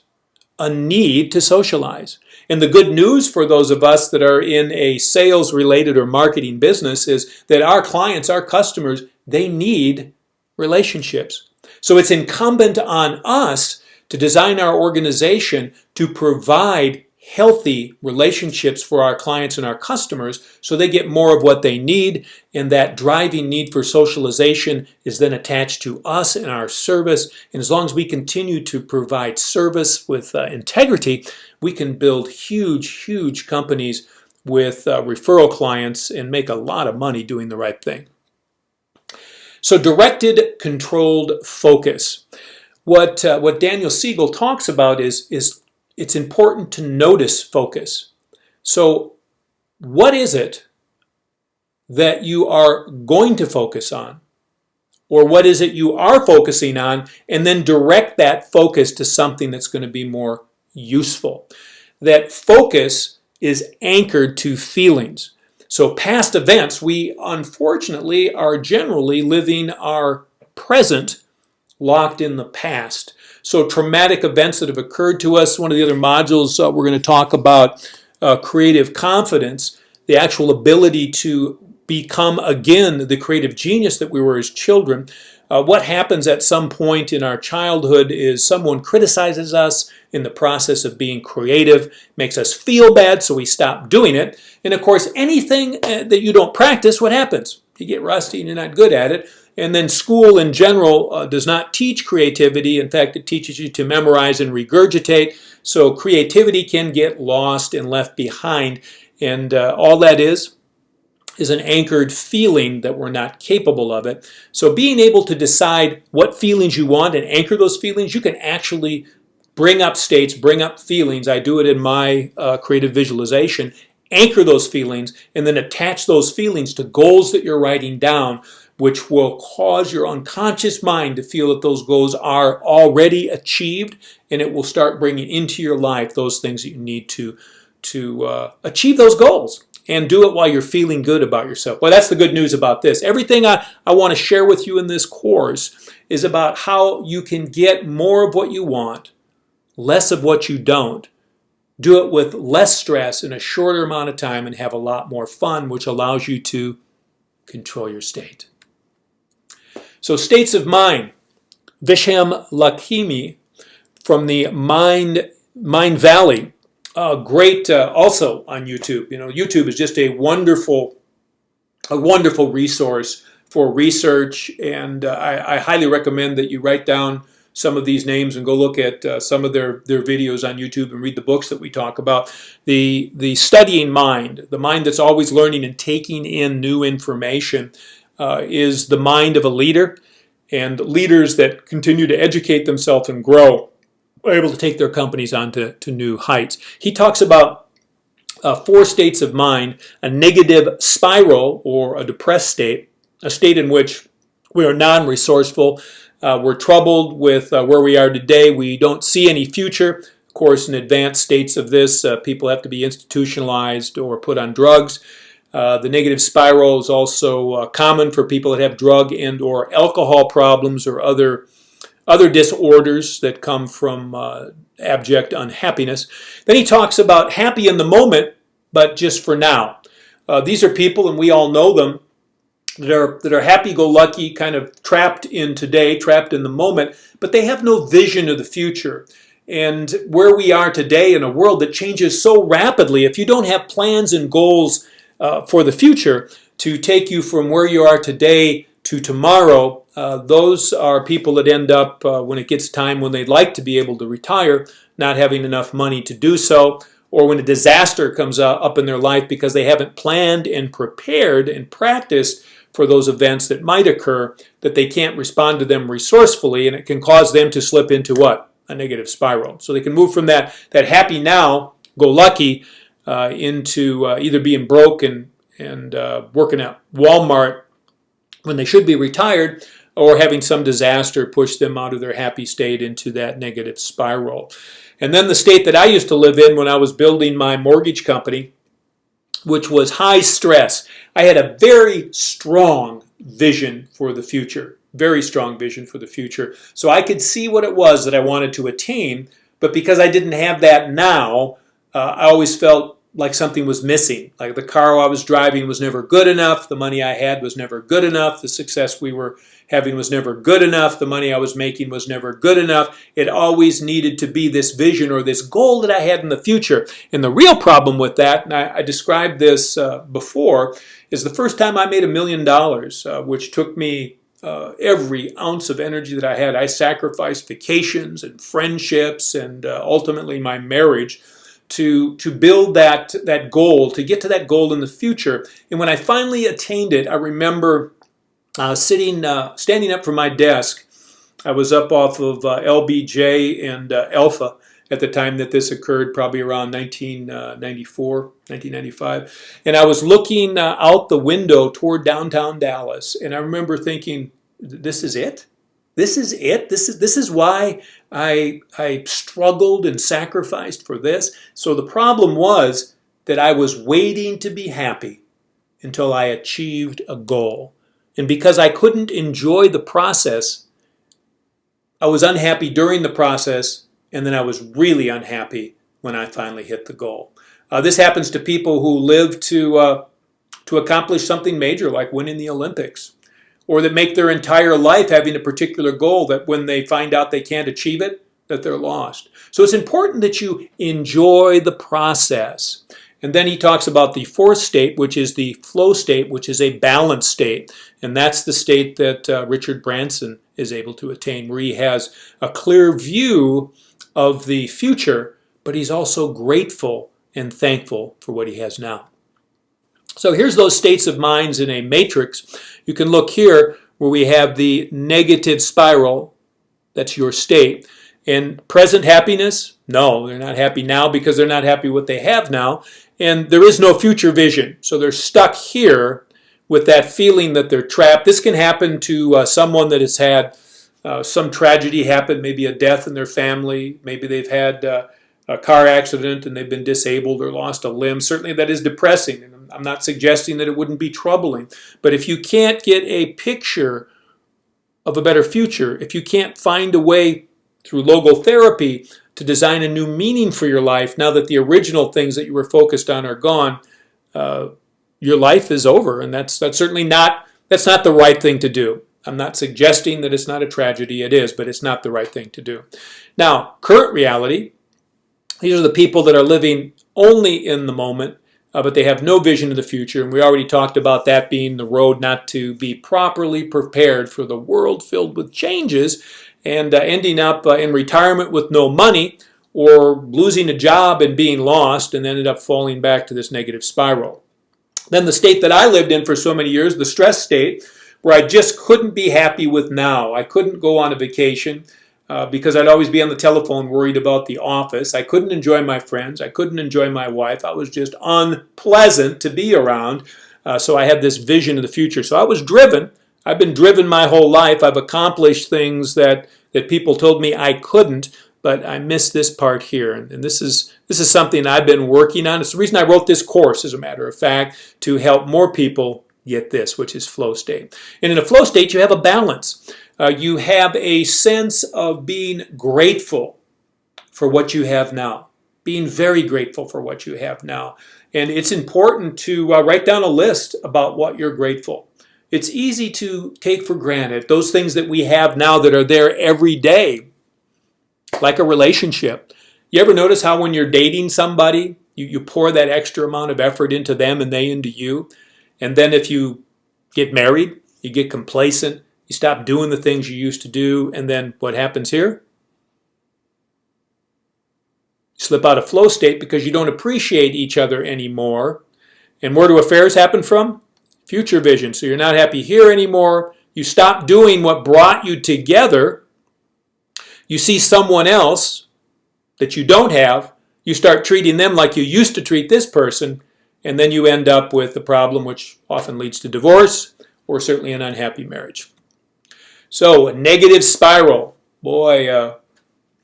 a need to socialize. And the good news for those of us that are in a sales-related or marketing business is that our clients, our customers, they need relationships. So it's incumbent on us to design our organization to provide healthy relationships for our clients and our customers so they get more of what they need, and that driving need for socialization is then attached to us and our service. And as long as we continue to provide service with integrity, we can build huge companies with referral clients and make a lot of money doing the right thing. So directed, controlled focus. What Daniel Siegel talks about is it's important to notice focus. So what is it that you are going to focus on? Or what is it you are focusing on? And then direct that focus to something that's going to be more useful. That focus is anchored to feelings. So past events, we unfortunately are generally living our present locked in the past. So traumatic events that have occurred to us. One of the other modules we're going to talk about creative confidence, the actual ability to become again the creative genius that we were as children. What happens at some point in our childhood is someone criticizes us in the process of being creative, makes us feel bad, so we stop doing it. And of course, anything that you don't practice, what happens? You get rusty and you're not good at it. And then school in general does not teach creativity. In fact, it teaches you to memorize and regurgitate. So creativity can get lost and left behind. And all that is an anchored feeling that we're not capable of it. So being able to decide what feelings you want and anchor those feelings, you can actually bring up states, bring up feelings. I do it in my creative visualization. Anchor those feelings and then attach those feelings to goals that you're writing down, which will cause your unconscious mind to feel that those goals are already achieved, and it will start bringing into your life those things that you need to achieve those goals, and do it while you're feeling good about yourself. Well, that's the good news about this. Everything I want to share with you in this course is about how you can get more of what you want, less of what you don't, do it with less stress in a shorter amount of time, and have a lot more fun, which allows you to control your state. So states of mind. Visham Lakshmi from the Mind Valley. Great, also on YouTube. YouTube is just a wonderful resource for research, and I highly recommend that you write down some of these names and go look at some of their videos on YouTube and read the books that we talk about. The studying mind, the mind that's always learning and taking in new information, is the mind of a leader, and leaders that continue to educate themselves and grow are able to take their companies on to new heights. He talks about 4 states of mind: a negative spiral, or a depressed state, a state in which we are non-resourceful, we're troubled with where we are today, we don't see any future. Of course, in advanced states of this, people have to be institutionalized or put on drugs. The negative spiral is also common for people that have drug and or alcohol problems, or other disorders that come from abject unhappiness. Then he talks about happy in the moment, but just for now. These are people, and we all know them, that are happy-go-lucky, kind of trapped in today, trapped in the moment, but they have no vision of the future. And where we are today in a world that changes so rapidly, if you don't have plans and goals for the future to take you from where you are today to tomorrow, those are people that end up, when it gets time when they'd like to be able to retire, not having enough money to do so, or when a disaster comes up in their life because they haven't planned and prepared and practiced for those events that might occur, that they can't respond to them resourcefully, and it can cause them to slip into what? A negative spiral. So they can move from that happy now, go lucky, into either being broke and working at Walmart when they should be retired, or having some disaster push them out of their happy state into that negative spiral. And then the state that I used to live in when I was building my mortgage company, which was high stress. I had a very strong vision for the future, very strong vision for the future. So I could see what it was that I wanted to attain, but because I didn't have that now, I always felt like something was missing. Like the car I was driving was never good enough, the money I had was never good enough, the success we were having was never good enough, the money I was making was never good enough. It always needed to be this vision or this goal that I had in the future. And the real problem with that, and I described this before, is the first time I made $1 million, which took me every ounce of energy that I had. I sacrificed vacations and friendships and ultimately my marriage to build that goal, to get to that goal in the future. And when I finally attained it, I remember standing up from my desk. I was up off of LBJ and Alpha at the time that this occurred, probably around 1994, 1995. And I was looking out the window toward downtown Dallas, and I remember thinking, this is it? This is it? This is why I struggled and sacrificed for this? So the problem was that I was waiting to be happy until I achieved a goal. And because I couldn't enjoy the process, I was unhappy during the process, and then I was really unhappy when I finally hit the goal. This happens to people who live to accomplish something major, like winning the Olympics, or that make their entire life having a particular goal that when they find out they can't achieve it, that they're lost. So it's important that you enjoy the process. And then he talks about the 4th state, which is the flow state, which is a balanced state. And that's the state that Richard Branson is able to attain, where he has a clear view of the future, but he's also grateful and thankful for what he has now. So here's those states of minds in a matrix. You can look here where we have the negative spiral. That's your state. And present happiness? No, they're not happy now because they're not happy with what they have now. And there is no future vision. So they're stuck here with that feeling that they're trapped. This can happen to someone that has had some tragedy happen, maybe a death in their family. Maybe they've had a car accident and they've been disabled or lost a limb. Certainly that is depressing. And I'm not suggesting that it wouldn't be troubling. But if you can't get a picture of a better future, if you can't find a way through logotherapy to design a new meaning for your life now that the original things that you were focused on are gone. Your life is over, and that's certainly not the right thing to do. I'm not suggesting that it's not a tragedy. It is, but it's not the right thing to do. Now, current reality, these are the people that are living only in the moment, but they have no vision of the future. And we already talked about that being the road not to be properly prepared for the world filled with changes and ending up in retirement with no money, or losing a job and being lost and ended up falling back to this negative spiral. Then the state that I lived in for so many years, the stress state, where I just couldn't be happy with now. I couldn't go on a vacation because I'd always be on the telephone worried about the office. I couldn't enjoy my friends. I couldn't enjoy my wife. I was just unpleasant to be around. So I had this vision of the future. So I was driven. I've been driven my whole life. I've accomplished things that people told me I couldn't, but I missed this part here. And this is something I've been working on. It's the reason I wrote this course, as a matter of fact, to help more people get this, which is flow state. And in a flow state, you have a balance. You have a sense of being grateful for what you have now, being very grateful for what you have now. And it's important to write down a list about what you're grateful. It's easy to take for granted those things that we have now that are there every day, like a relationship. You ever notice how when you're dating somebody, you pour that extra amount of effort into them and they into you? And then if you get married, you get complacent, you stop doing the things you used to do, and then what happens here? You slip out of flow state because you don't appreciate each other anymore. And where do affairs happen from? Future vision. So you're not happy here anymore. You stop doing what brought you together. You see someone else that you don't have. You start treating them like you used to treat this person. And then you end up with a problem which often leads to divorce or certainly an unhappy marriage. So a negative spiral. Boy,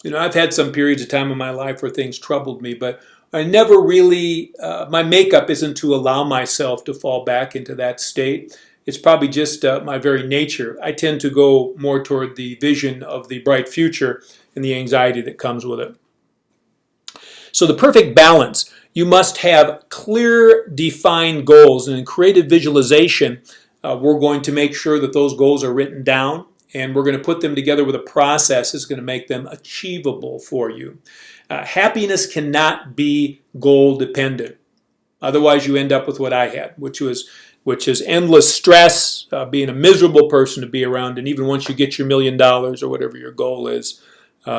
I've had some periods of time in my life where things troubled me, but I never really, my makeup isn't to allow myself to fall back into that state. It's probably just my very nature. I tend to go more toward the vision of the bright future and the anxiety that comes with it. So the perfect balance. You must have clear, defined goals. And in creative visualization, we're going to make sure that those goals are written down, and we're going to put them together with a process that's going to make them achievable for you. Happiness cannot be goal dependent. Otherwise, you end up with what I had, which is endless stress, being a miserable person to be around, and even once you get your $1 million or whatever your goal is,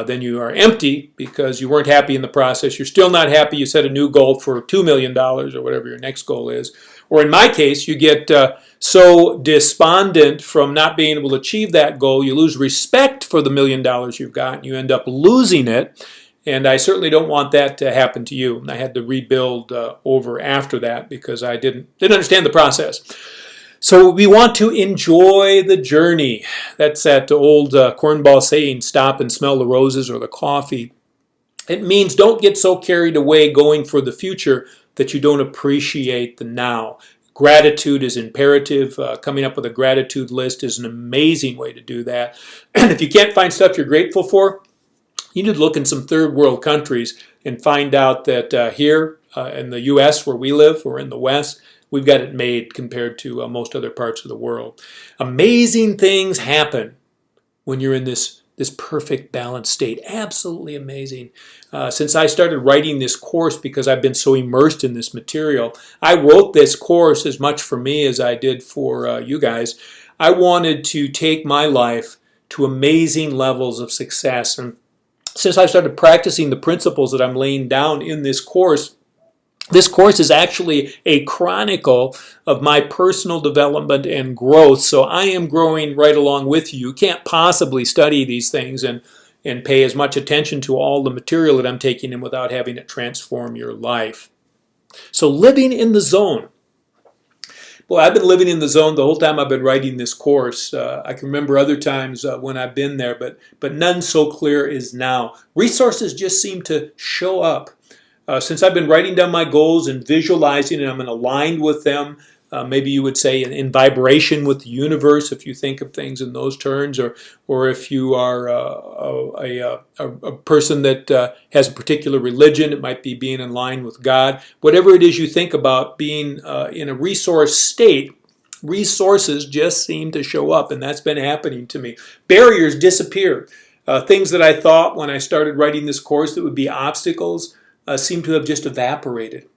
then you are empty because you weren't happy in the process. You're still not happy. You set a new goal for $2 million or whatever your next goal is. Or in my case, you get so despondent from not being able to achieve that goal, you lose respect for the $1 million you've got, and you end up losing it. And I certainly don't want that to happen to you. And I had to rebuild over after that because I didn't understand the process. So we want to enjoy the journey. That's that old cornball saying, stop and smell the roses or the coffee. It means don't get so carried away going for the future that you don't appreciate the now. Gratitude is imperative. Coming up with a gratitude list is an amazing way to do that. And if you can't find stuff you're grateful for, you need to look in some third world countries and find out that here in the U.S. where we live, or in the West, we've got it made compared to most other parts of the world. Amazing things happen when you're in this perfect balanced state. Absolutely amazing. Since I started writing this course, because I've been so immersed in this material, I wrote this course as much for me as I did for you guys. I wanted to take my life to amazing levels of success. And since I started practicing the principles that I'm laying down in this course is actually a chronicle of my personal development and growth. So I am growing right along with you. You can't possibly study these things and pay as much attention to all the material that I'm taking in without having it transform your life. So living in the zone. Boy, I've been living in the zone the whole time I've been writing this course. I can remember other times when I've been there, but none so clear as now. Resources just seem to show up. Since I've been writing down my goals and visualizing and I'm aligned with them, maybe you would say in vibration with the universe, if you think of things in those terms, or if you are a person that has a particular religion, it might be being in line with God. Whatever it is you think about being in a resource state, resources just seem to show up, and that's been happening to me. Barriers disappear. Things that I thought when I started writing this course that would be obstacles seem to have just evaporated.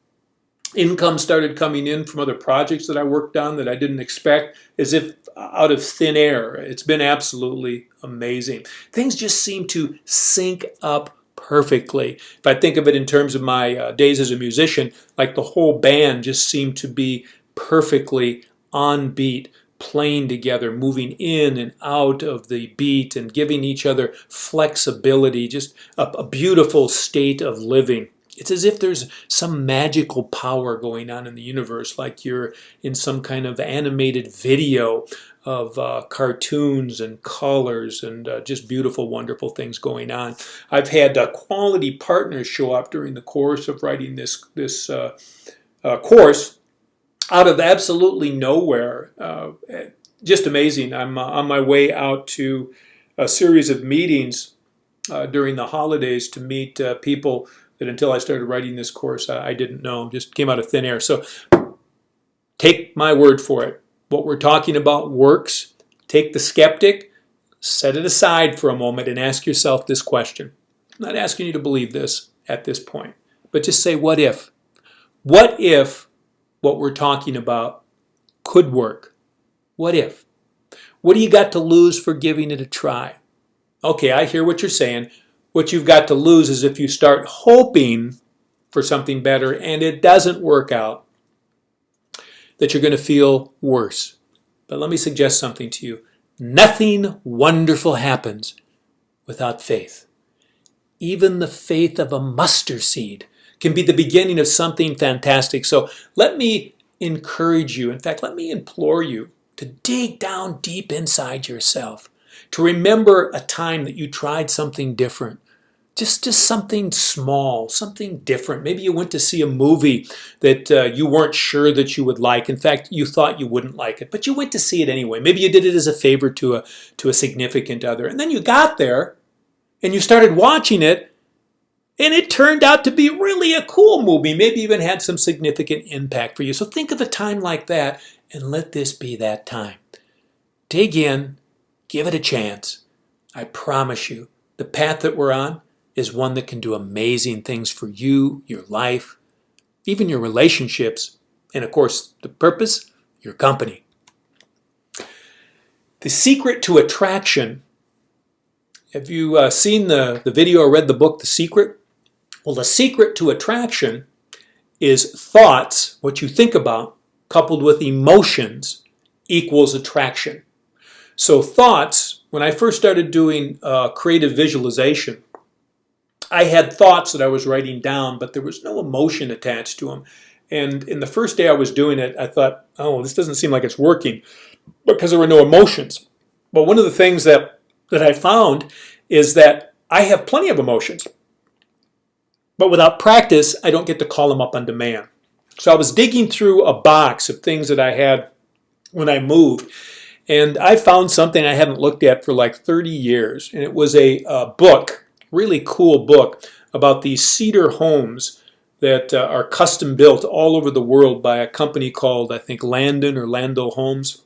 Income started coming in from other projects that I worked on that I didn't expect, as if out of thin air. It's been absolutely amazing. Things just seem to sync up perfectly. If I think of it in terms of my days as a musician, like the whole band just seemed to be perfectly on beat, playing together, moving in and out of the beat and giving each other flexibility, just a beautiful state of living. It's as if there's some magical power going on in the universe, like you're in some kind of animated video of cartoons and colors and just beautiful, wonderful things going on. I've had quality partners show up during the course of writing this course out of absolutely nowhere. Just amazing. I'm on my way out to a series of meetings during the holidays to meet people that until I started writing this course, I didn't know. Just came out of thin air. So take my word for it. What we're talking about works. Take the skeptic, set it aside for a moment, and ask yourself this question. I'm not asking you to believe this at this point, but just say, what if? What if what we're talking about could work? What if? What do you got to lose for giving it a try? Okay, I hear what you're saying. What you've got to lose is if you start hoping for something better and it doesn't work out, that you're going to feel worse. But let me suggest something to you. Nothing wonderful happens without faith. Even the faith of a mustard seed can be the beginning of something fantastic. So let me encourage you. In fact, let me implore you to dig down deep inside yourself, to remember a time that you tried something different. Just something small, something different. Maybe you went to see a movie that you weren't sure that you would like. In fact, you thought you wouldn't like it, but you went to see it anyway. Maybe you did it as a favor to a significant other. And then you got there and you started watching it, and it turned out to be really a cool movie. Maybe even had some significant impact for you. So think of a time like that and let this be that time. Dig in, give it a chance. I promise you, the path that we're on is one that can do amazing things for you, your life, even your relationships, and of course, the purpose, your company. The secret to attraction. Have you seen the video or read the book, The Secret? Well, the secret to attraction is thoughts, what you think about, coupled with emotions equals attraction. So thoughts, when I first started doing creative visualization, I had thoughts that I was writing down, but there was no emotion attached to them. And in the first day I was doing it, I thought, oh, this doesn't seem like it's working because there were no emotions. But one of the things that I found is that I have plenty of emotions. But without practice, I don't get to call them up on demand. So I was digging through a box of things that I had when I moved, and I found something I hadn't looked at for like 30 years. And it was a book, really cool book, about these cedar homes that are custom built all over the world by a company called, I think, Landon or Landau Homes.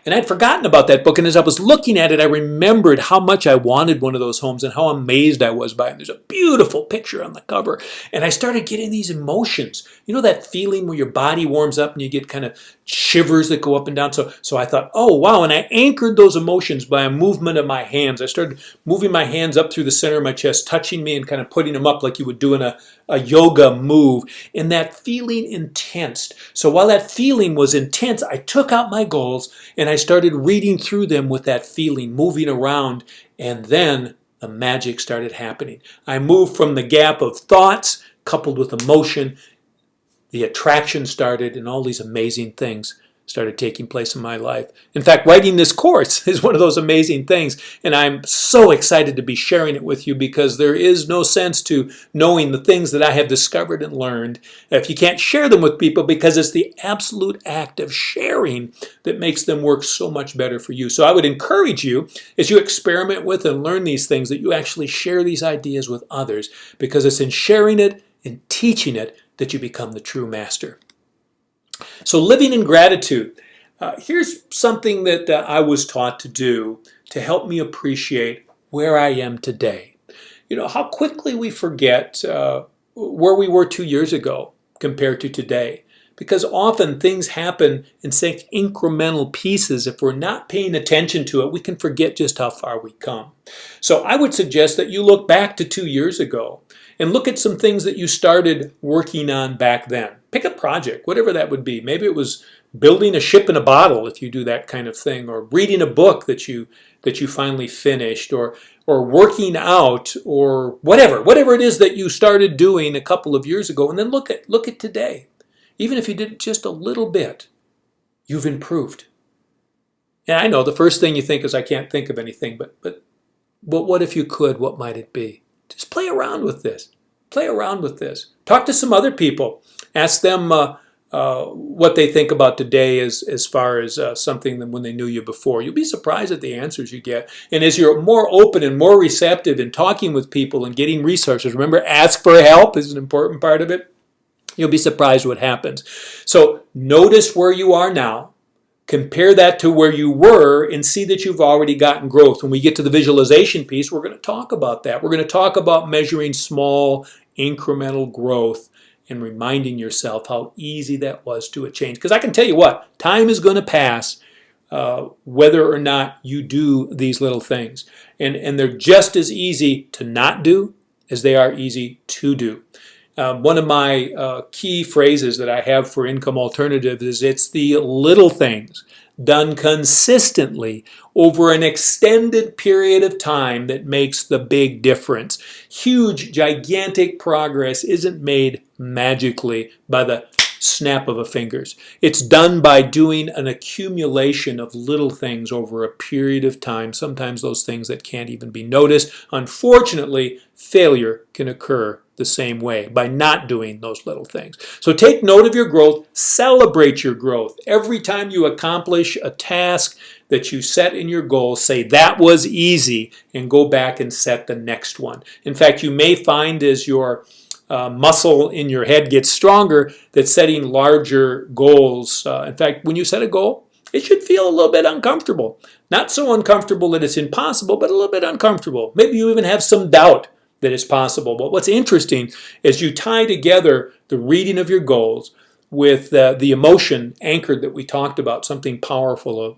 And I'd forgotten about that book, and as I was looking at it, I remembered how much I wanted one of those homes and how amazed I was by it. And there's a beautiful picture on the cover, and I started getting these emotions. You know that feeling where your body warms up and you get kind of shivers that go up and down? So I thought, oh, wow, and I anchored those emotions by a movement of my hands. I started moving my hands up through the center of my chest, touching me and kind of putting them up like you would do in a yoga move, and that feeling intensed. So while that feeling was intense, I took out my goals and I started reading through them with that feeling, moving around, and then the magic started happening. I moved from the gap of thoughts coupled with emotion. The attraction started, and all these amazing things started taking place in my life. In fact, writing this course is one of those amazing things, and I'm so excited to be sharing it with you because there is no sense to knowing the things that I have discovered and learned if you can't share them with people, because it's the absolute act of sharing that makes them work so much better for you. So I would encourage you, as you experiment with and learn these things, that you actually share these ideas with others, because it's in sharing it and teaching it that you become the true master. So living in gratitude. Here's something that I was taught to do to help me appreciate where I am today. You know, how quickly we forget where we were 2 years ago compared to today. Because often things happen in such incremental pieces. If we're not paying attention to it, we can forget just how far we come. So I would suggest that you look back to 2 years ago and look at some things that you started working on back then. Pick a project, whatever that would be. Maybe it was building a ship in a bottle, if you do that kind of thing, or reading a book that you finally finished, or working out, or whatever it is that you started doing a couple of years ago, and then look at today. Even if you did just a little bit, you've improved. And I know the first thing you think is, I can't think of anything, but what if you could? What might it be? Just play around with this. Play around with this. Talk to some other people. Ask them what they think about today as far as something than when they knew you before. You'll be surprised at the answers you get. And as you're more open and more receptive in talking with people and getting resources, remember, ask for help is an important part of it. You'll be surprised what happens. So notice where you are now. Compare that to where you were and see that you've already gotten growth. When we get to the visualization piece, we're going to talk about that. We're going to talk about measuring small incremental growth and reminding yourself how easy that was to change. Because I can tell you what, time is going to pass whether or not you do these little things. And they're just as easy to not do as they are easy to do. One of my key phrases that I have for income alternatives is, it's the little things done consistently over an extended period of time that makes the big difference. Huge, gigantic progress isn't made magically by the snap of a fingers. It's done by doing an accumulation of little things over a period of time, sometimes those things that can't even be noticed. Unfortunately, failure can occur the same way, by not doing those little things. So take note of your growth, celebrate your growth. Every time you accomplish a task that you set in your goal, say, that was easy, and go back and set the next one. In fact, you may find as your muscle in your head gets stronger, that setting larger goals, in fact, when you set a goal, it should feel a little bit uncomfortable. Not so uncomfortable that it's impossible, but a little bit uncomfortable. Maybe you even have some doubt that it's possible. But what's interesting is you tie together the reading of your goals with the emotion anchored that we talked about, something powerful,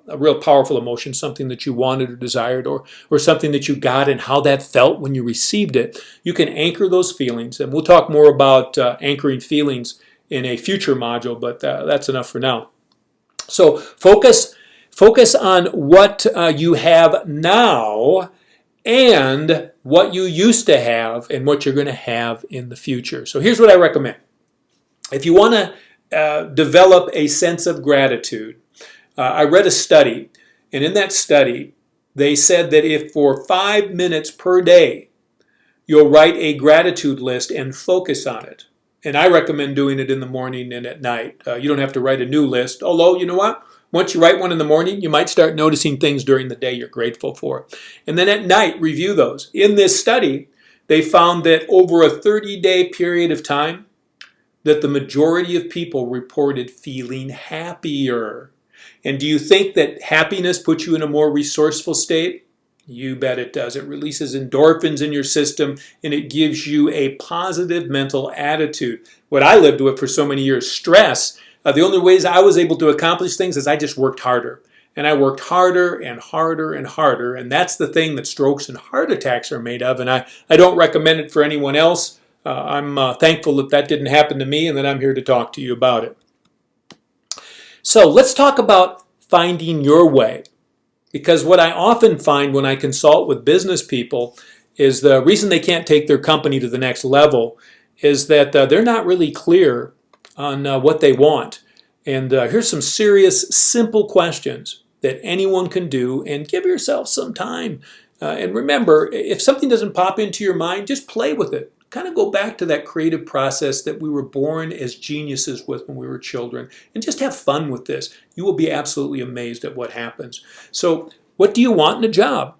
a real powerful emotion, something that you wanted or desired, or something that you got and how that felt when you received it. You can anchor those feelings, and we'll talk more about anchoring feelings in a future module, but that's enough for now. So focus on what you have now and what you used to have and what you're going to have in the future. So here's what I recommend. If you want to develop a sense of gratitude, I read a study, and in that study, they said that if for 5 minutes per day, you'll write a gratitude list and focus on it. And I recommend doing it in the morning and at night. You don't have to write a new list, although, you know what? Once you write one in the morning, you might start noticing things during the day you're grateful for. And then at night, review those. In this study, they found that over a 30-day period of time, that the majority of people reported feeling happier. And do you think that happiness puts you in a more resourceful state? You bet it does. It releases endorphins in your system, and it gives you a positive mental attitude. What I lived with for so many years, stress, the only ways I was able to accomplish things is I just worked harder. And I worked harder and harder and harder, and that's the thing that strokes and heart attacks are made of, and I don't recommend it for anyone else. I'm thankful that didn't happen to me, and that I'm here to talk to you about it. So let's talk about finding your way. Because what I often find when I consult with business people is the reason they can't take their company to the next level is that they're not really clear on what they want. And here's some serious, simple questions that anyone can do, and give yourself some time. And remember, if something doesn't pop into your mind, just play with it. Kind of go back to that creative process that we were born as geniuses with when we were children, and just have fun with this. You will be absolutely amazed at what happens. So, what do you want in a job?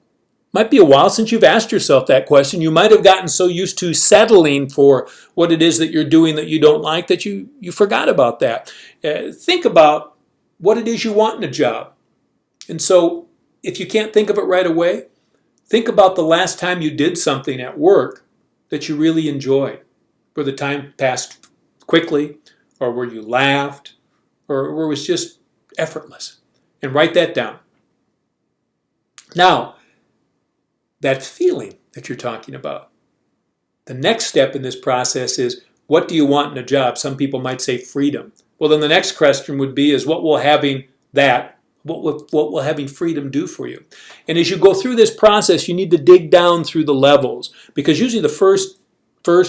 Might be a while since you've asked yourself that question. You might have gotten so used to settling for what it is that you're doing that you don't like that you forgot about that. Think about what it is you want in a job. And so if you can't think of it right away, think about the last time you did something at work that you really enjoyed, where the time passed quickly, or where you laughed, or where it was just effortless. And write that down. Now, that feeling that you're talking about. The next step in this process is, what do you want in a job? Some people might say freedom. Well, then the next question would be, what will having freedom do for you? And as you go through this process, you need to dig down through the levels, because usually the first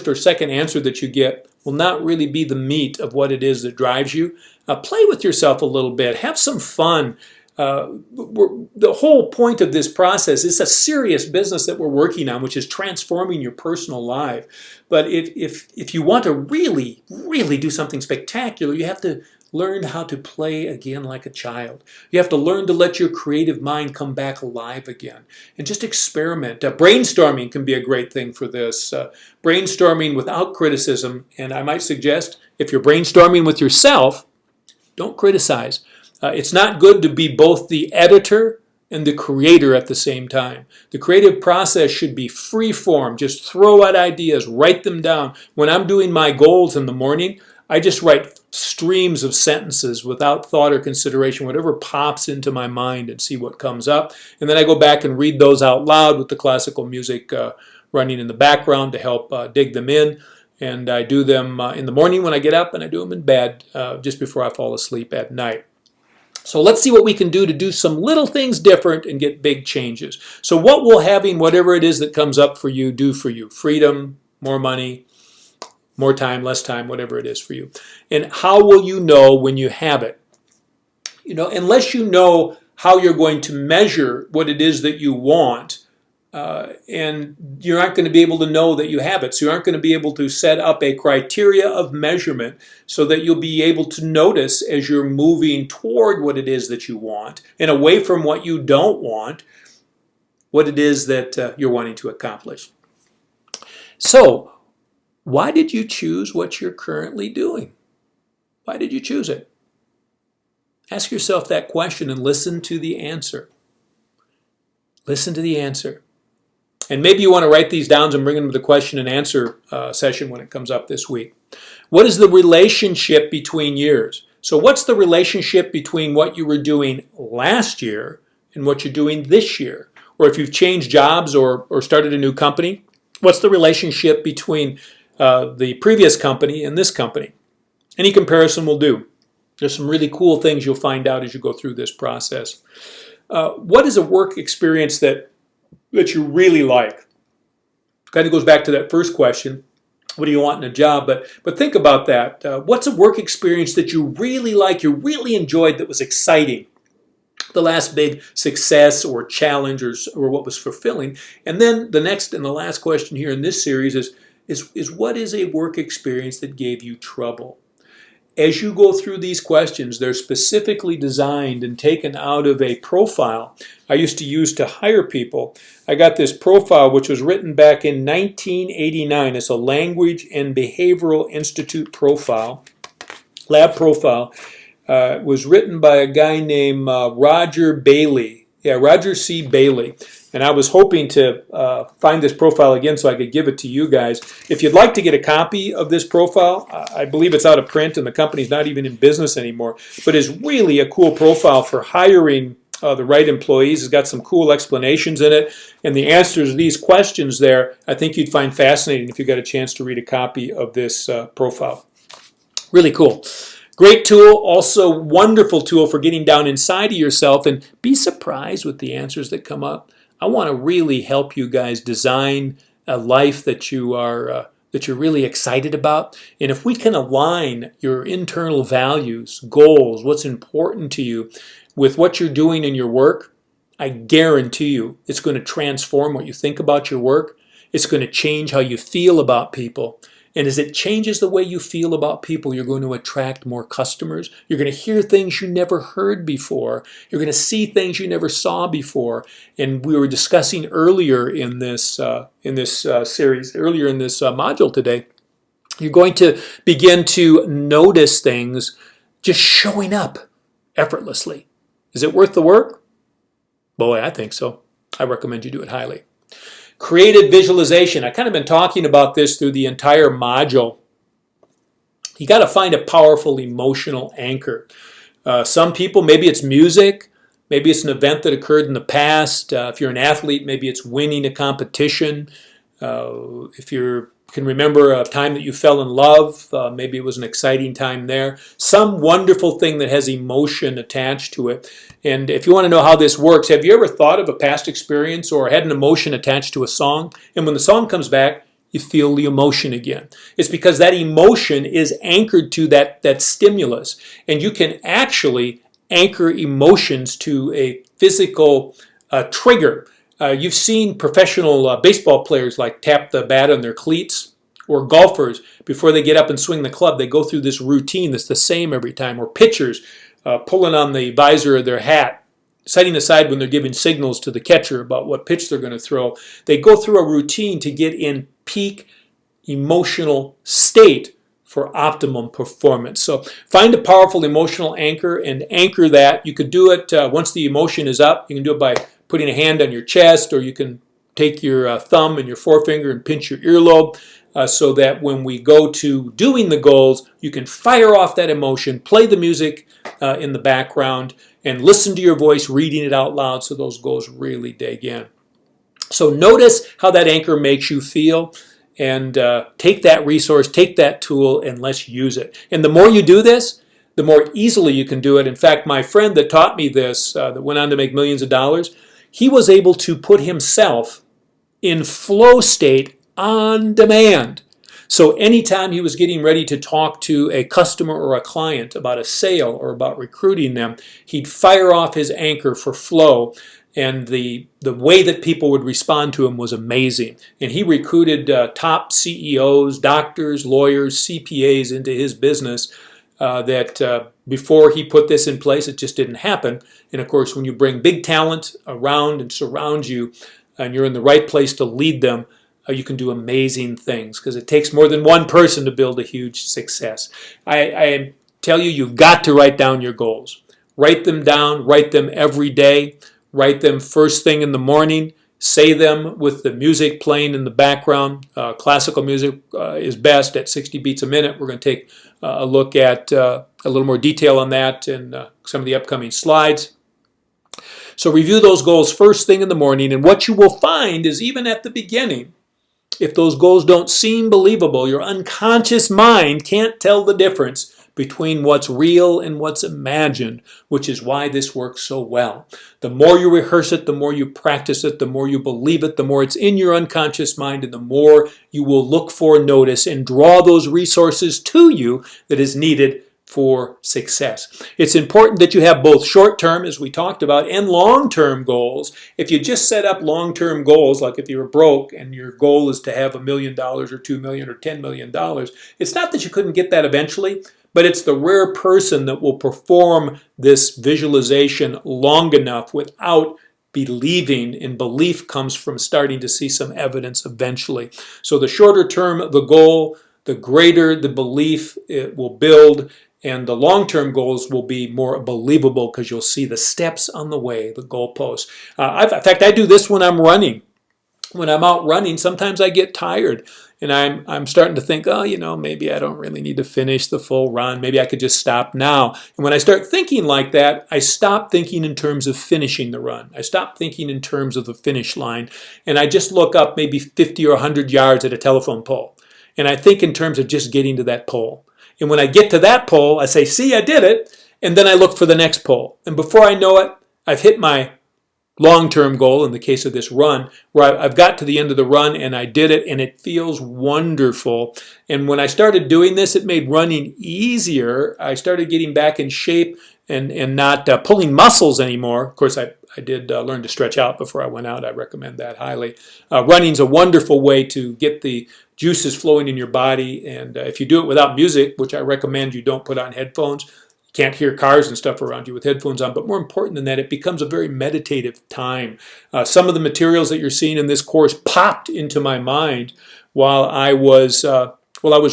or second answer that you get will not really be the meat of what it is that drives you. Play with yourself a little bit. Have some fun. The whole point of this process is a serious business that we're working on, which is transforming your personal life. But if you want to really, really do something spectacular, you have to learn how to play again like a child. You have to learn to let your creative mind come back alive again and just experiment. Brainstorming can be a great thing for this. Brainstorming without criticism. And I might suggest, if you're brainstorming with yourself, don't criticize. It's not good to be both the editor and the creator at the same time. The creative process should be free form. Just throw out ideas, write them down. When I'm doing my goals in the morning, I just write streams of sentences without thought or consideration, whatever pops into my mind, and see what comes up. And then I go back and read those out loud with the classical music running in the background to help dig them in. And I do them in the morning when I get up, and I do them in bed just before I fall asleep at night. So let's see what we can do to do some little things different and get big changes. So what will having whatever it is that comes up for you do for you? Freedom, more money, more time, less time, whatever it is for you. And how will you know when you have it? Unless you know how you're going to measure what it is that you want, and you're not going to be able to know that you have it. So you aren't going to be able to set up a criteria of measurement so that you'll be able to notice as you're moving toward what it is that you want and away from what you don't want, what it is that you're wanting to accomplish. So, why did you choose what you're currently doing? Why did you choose it? Ask yourself that question and listen to the answer. Listen to the answer. And maybe you want to write these down and bring them to the question and answer session when it comes up this week. What is the relationship between years? So what's the relationship between what you were doing last year and what you're doing this year? Or if you've changed jobs or started a new company, what's the relationship between the previous company and this company? Any comparison will do. There's some really cool things you'll find out as you go through this process. What is a work experience that you really like? Kind of goes back to that first question. What do you want in a job? But think about that. What's a work experience that you really like, you really enjoyed, that was exciting? The last big success or challenge or what was fulfilling. And then the next and the last question here in this series is what is a work experience that gave you trouble? As you go through these questions, they're specifically designed and taken out of a profile I used to use to hire people. I got this profile which was written back in 1989. It's a Language and Behavioral Institute profile, lab profile. It was written by a guy named Roger Bailey. Roger C. Bailey. And I was hoping to find this profile again so I could give it to you guys. If you'd like to get a copy of this profile, I believe it's out of print and the company's not even in business anymore, but it's really a cool profile for hiring the right employees. It's got some cool explanations in it, and the answers to these questions there, I think you'd find fascinating if you got a chance to read a copy of this profile. Really cool. Great tool, also wonderful tool for getting down inside of yourself and be surprised with the answers that come up. I want to really help you guys design a life that you are that you're really excited about. And if we can align your internal values, goals, what's important to you with what you're doing in your work, I guarantee you it's going to transform what you think about your work. It's going to change how you feel about people. And as it changes the way you feel about people, you're going to attract more customers. You're going to hear things you never heard before. You're going to see things you never saw before. And we were discussing earlier in this series, earlier in this module today, you're going to begin to notice things just showing up effortlessly. Is it worth the work? Boy, I think so. I recommend you do it highly. Creative visualization. I've kind of been talking about this through the entire module. You got to find a powerful emotional anchor. Some people, maybe it's music, maybe it's an event that occurred in the past. If you're an athlete, maybe it's winning a competition. If you can remember a time that you fell in love, maybe it was an exciting time there. Some wonderful thing that has emotion attached to it. And if you want to know how this works, have you ever thought of a past experience or had an emotion attached to a song? And when the song comes back, you feel the emotion again. It's because that emotion is anchored to that stimulus. And you can actually anchor emotions to a physical trigger. You've seen professional baseball players like tap the bat on their cleats, or golfers, before they get up and swing the club, they go through this routine that's the same every time, or pitchers pulling on the visor of their hat, setting aside when they're giving signals to the catcher about what pitch they're going to throw. They go through a routine to get in peak emotional state for optimum performance. So find a powerful emotional anchor and anchor that. You could do it once the emotion is up. You can do it by putting a hand on your chest, or you can take your thumb and your forefinger and pinch your earlobe so that when we go to doing the goals, you can fire off that emotion, play the music in the background, and listen to your voice reading it out loud so those goals really dig in. So notice how that anchor makes you feel, and take that resource, take that tool, and let's use it. And the more you do this, the more easily you can do it. In fact, my friend that taught me this, that went on to make millions of dollars, he was able to put himself in flow state on demand. So anytime he was getting ready to talk to a customer or a client about a sale or about recruiting them, he'd fire off his anchor for flow, and the way that people would respond to him was amazing. And he recruited top CEOs, doctors, lawyers, CPAs into his business that before he put this in place, it just didn't happen. And of course, when you bring big talent around and surround you, and you're in the right place to lead them, you can do amazing things, because it takes more than one person to build a huge success. I tell you, you've got to write down your goals. Write them down, write them every day, write them first thing in the morning, say them with the music playing in the background. Classical music is best at 60 beats a minute. We're going to take a look at a little more detail on that in some of the upcoming slides. So review those goals first thing in the morning, and what you will find is even at the beginning, if those goals don't seem believable, your unconscious mind can't tell the difference between what's real and what's imagined, which is why this works so well. The more you rehearse it, the more you practice it, the more you believe it, the more it's in your unconscious mind, and the more you will look for, notice, and draw those resources to you that is needed for success. It's important that you have both short-term, as we talked about, and long-term goals. If you just set up long-term goals, like if you were broke and your goal is to have $1 million or $2 million or $10 million, it's not that you couldn't get that eventually, but it's the rare person that will perform this visualization long enough without believing, and belief comes from starting to see some evidence eventually. So the shorter term the goal, the greater the belief it will build, and the long-term goals will be more believable because you'll see the steps on the way, the goalposts. In fact, I do this when I'm running. When I'm out running, sometimes I get tired, and I'm starting to think, maybe I don't really need to finish the full run. Maybe I could just stop now. And when I start thinking like that, I stop thinking in terms of finishing the run. I stop thinking in terms of the finish line, and I just look up maybe 50 or 100 yards at a telephone pole. And I think in terms of just getting to that pole. And when I get to that pole, I say, see, I did it. And then I look for the next pole. And before I know it, I've hit my long-term goal in the case of this run, where I've got to the end of the run and I did it and it feels wonderful. And when I started doing this, it made running easier. I started getting back in shape and not pulling muscles anymore. Of course, I did learn to stretch out before I went out. I recommend that highly. Running's a wonderful way to get the juices flowing in your body. And if you do it without music, which I recommend you don't put on headphones, you can't hear cars and stuff around you with headphones on. But more important than that, it becomes a very meditative time. Some of the materials that you're seeing in this course popped into my mind while I was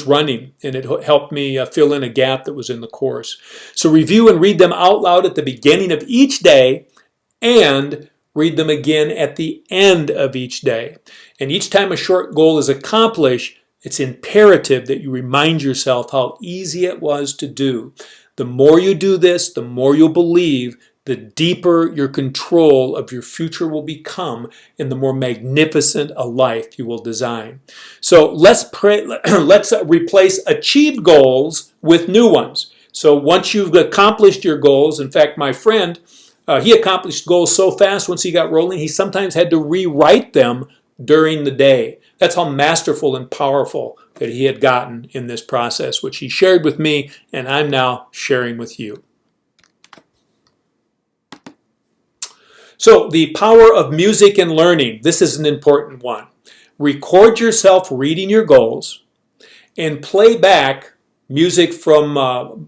running, and it helped me fill in a gap that was in the course. So review and read them out loud at the beginning of each day and read them again at the end of each day. And each time a short goal is accomplished, it's imperative that you remind yourself how easy it was to do. The more you do this, the more you'll believe, the deeper your control of your future will become, and the more magnificent a life you will design. So let's replace achieved goals with new ones. So once you've accomplished your goals, in fact, my friend, he accomplished goals so fast once he got rolling, he sometimes had to rewrite them during the day. That's how masterful and powerful that he had gotten in this process, which he shared with me, and I'm now sharing with you. So the power of music and learning. This is an important one. Record yourself reading your goals and play back music from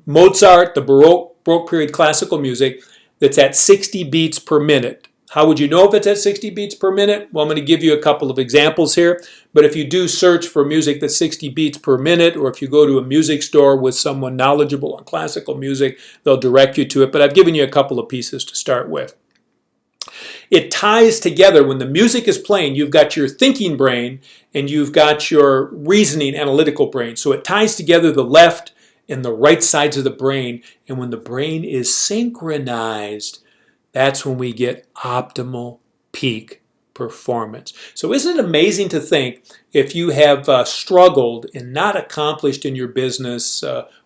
Mozart, the Baroque period classical music, that's at 60 beats per minute. How would you know if it's at 60 beats per minute? Well, I'm going to give you a couple of examples here. But if you do search for music that's 60 beats per minute, or if you go to a music store with someone knowledgeable on classical music, they'll direct you to it. But I've given you a couple of pieces to start with. It ties together. When the music is playing, you've got your thinking brain and you've got your reasoning analytical brain. So it ties together the left and the right sides of the brain. And when the brain is synchronized, that's when we get optimal peak performance. So isn't it amazing to think if you have struggled and not accomplished in your business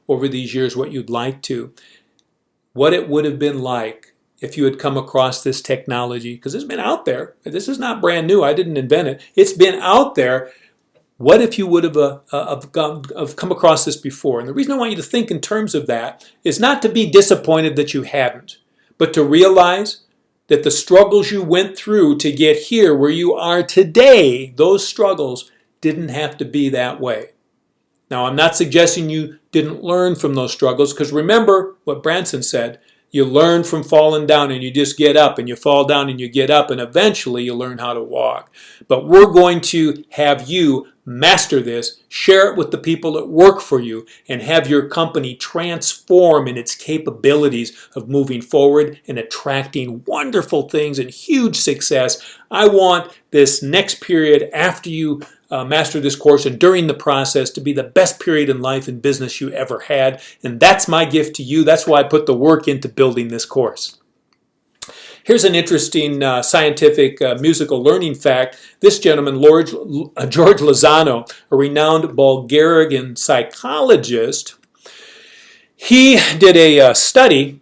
over these years what you'd like to, what it would have been like if you had come across this technology, because it's been out there. This is not brand new. I didn't invent it. It's been out there. What if you would have come across this before? And the reason I want you to think in terms of that is not to be disappointed that you hadn't, but to realize that the struggles you went through to get here where you are today, those struggles didn't have to be that way. Now, I'm not suggesting you didn't learn from those struggles, because remember what Branson said, you learn from falling down and you just get up, and you fall down and you get up, and eventually you learn how to walk. But we're going to have you master this, share it with the people that work for you, and have your company transform in its capabilities of moving forward and attracting wonderful things and huge success. I want this next period after you master this course and during the process to be the best period in life and business you ever had. And that's my gift to you. That's why I put the work into building this course. Here's an interesting scientific musical learning fact. This gentleman, George Lozano, a renowned Bulgarian psychologist, he did a study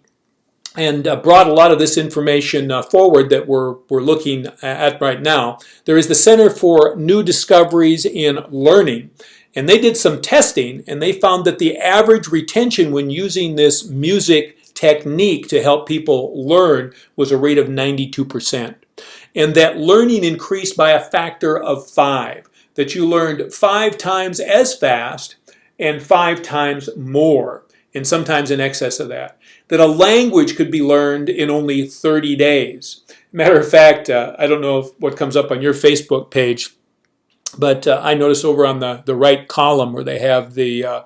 and brought a lot of this information forward that we're looking at right now. There is the Center for New Discoveries in Learning, and they did some testing, and they found that the average retention when using this music technique to help people learn was a rate of 92%. And that learning increased by a factor of 5, that you learned 5 times as fast and 5 times more, and sometimes in excess of that. That a language could be learned in only 30 days. Matter of fact, I don't know what comes up on your Facebook page, but I noticed over on the right column where they have the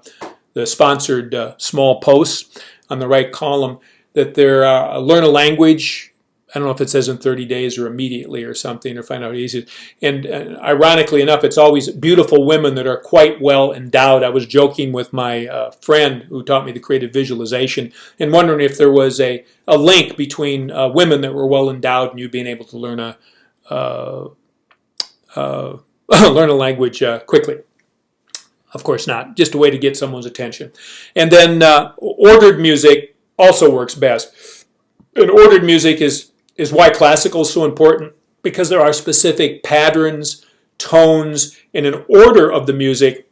sponsored small posts on the right column, that they're learn a language. I don't know if it says in 30 days or immediately or something, or find out easy. And ironically enough, it's always beautiful women that are quite well endowed. I was joking with my friend who taught me the creative visualization and wondering if there was a link between women that were well endowed and you being able to learn learn a language quickly. Of course not. Just a way to get someone's attention. And then ordered music also works best. And ordered music is is why classical is so important, because there are specific patterns, tones, and an order of the music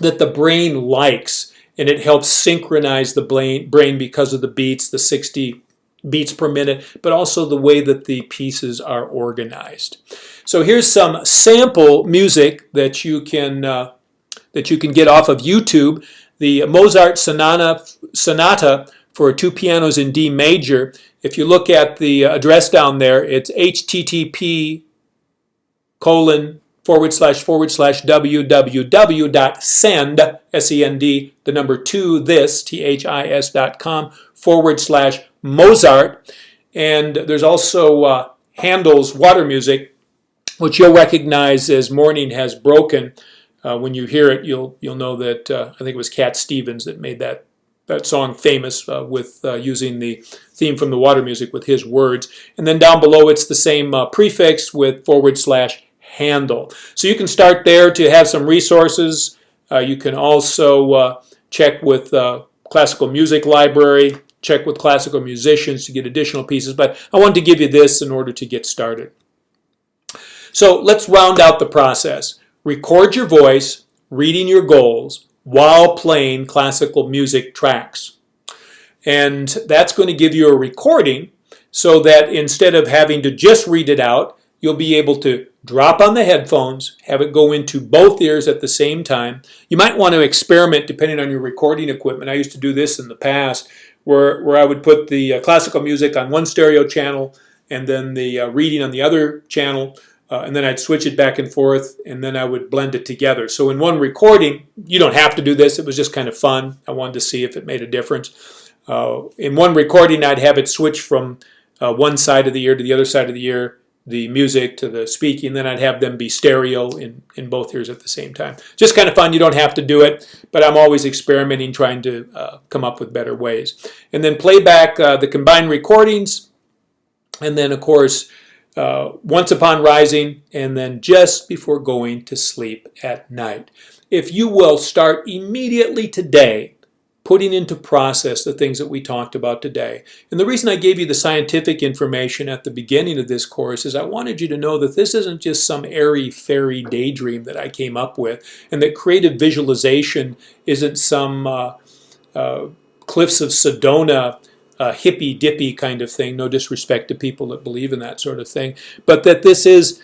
that the brain likes, and it helps synchronize the brain because of the beats, the 60 beats per minute, but also the way that the pieces are organized. So here's some sample music that you can get off of YouTube. The Mozart Sonata for two pianos in D major. If you look at the address down there, it's http://www.send, S-E-N-D, the number 2, this, THIS.com/Mozart. And there's also Handel's Water Music, which you'll recognize as Morning Has Broken. When you hear it, you'll know that I think it was Cat Stevens that made that song famous with using the theme from the Water Music with his words. And then down below, it's the same prefix with /Handel. So you can start there to have some resources. You can also check with Classical Music Library, check with classical musicians to get additional pieces. But I wanted to give you this in order to get started. So let's round out the process. Record your voice, reading your goals, while playing classical music tracks. And that's going to give you a recording so that instead of having to just read it out, you'll be able to drop on the headphones, have it go into both ears at the same time. You might want to experiment depending on your recording equipment. I used to do this in the past where I would put the classical music on one stereo channel and then the reading on the other channel. And then I'd switch it back and forth, and then I would blend it together. So in one recording, you don't have to do this. It was just kind of fun. I wanted to see if it made a difference. In one recording, I'd have it switch from one side of the ear to the other side of the ear, the music to the speaking. Then I'd have them be stereo in both ears at the same time. Just kind of fun. You don't have to do it, but I'm always experimenting, trying to come up with better ways. And then play back the combined recordings, and then, of course, once upon rising, and then just before going to sleep at night. If you will start immediately today putting into process the things that we talked about today. And the reason I gave you the scientific information at the beginning of this course is I wanted you to know that this isn't just some airy-fairy daydream that I came up with, and that creative visualization isn't some Cliffs of Sedona hippy-dippy kind of thing, no disrespect to people that believe in that sort of thing, but that this is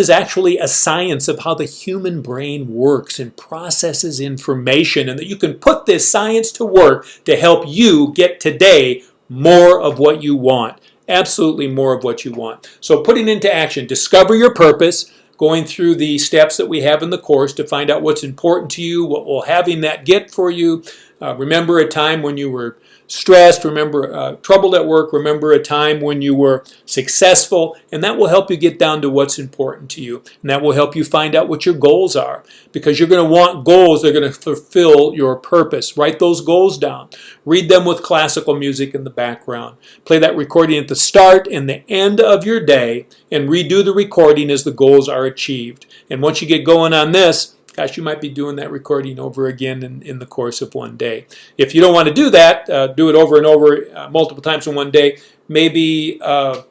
actually a science of how the human brain works and processes information, and that you can put this science to work to help you get today more of what you want, absolutely more of what you want. So putting into action, discover your purpose, going through the steps that we have in the course to find out what's important to you, what will having that get for you. Remember a time when you were stressed, remember troubled at work, remember a time when you were successful, and that will help you get down to what's important to you. And that will help you find out what your goals are, because you're going to want goals that are going to fulfill your purpose. Write those goals down. Read them with classical music in the background. Play that recording at the start and the end of your day, and redo the recording as the goals are achieved. And once you get going on this, gosh, you might be doing that recording over again in the course of one day. If you don't want to do that, do it over and over multiple times in one day. Maybe all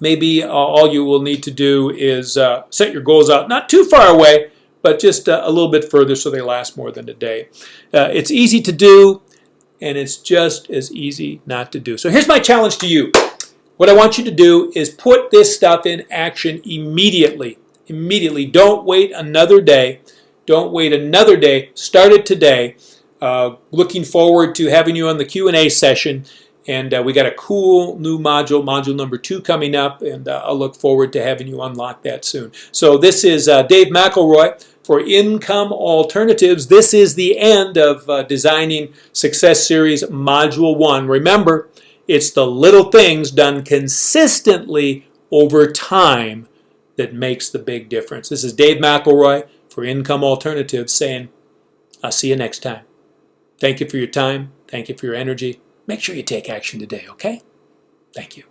you will need to do is set your goals out, not too far away, but just a little bit further so they last more than a day. It's easy to do, and it's just as easy not to do. So here's my challenge to you. What I want you to do is put this stuff in action immediately. Immediately. Don't wait another day. Don't wait another day. Start it today. Looking forward to having you on the Q&A session. And we got a cool new module number 2 coming up, and I'll look forward to having you unlock that soon. So this is Dave McElroy for Income Alternatives. This is the end of Designing Success Series Module 1. Remember, it's the little things done consistently over time that makes the big difference. This is Dave McElroy for Income Alternatives saying, I'll see you next time. Thank you for your time. Thank you for your energy. Make sure you take action today, okay? Thank you.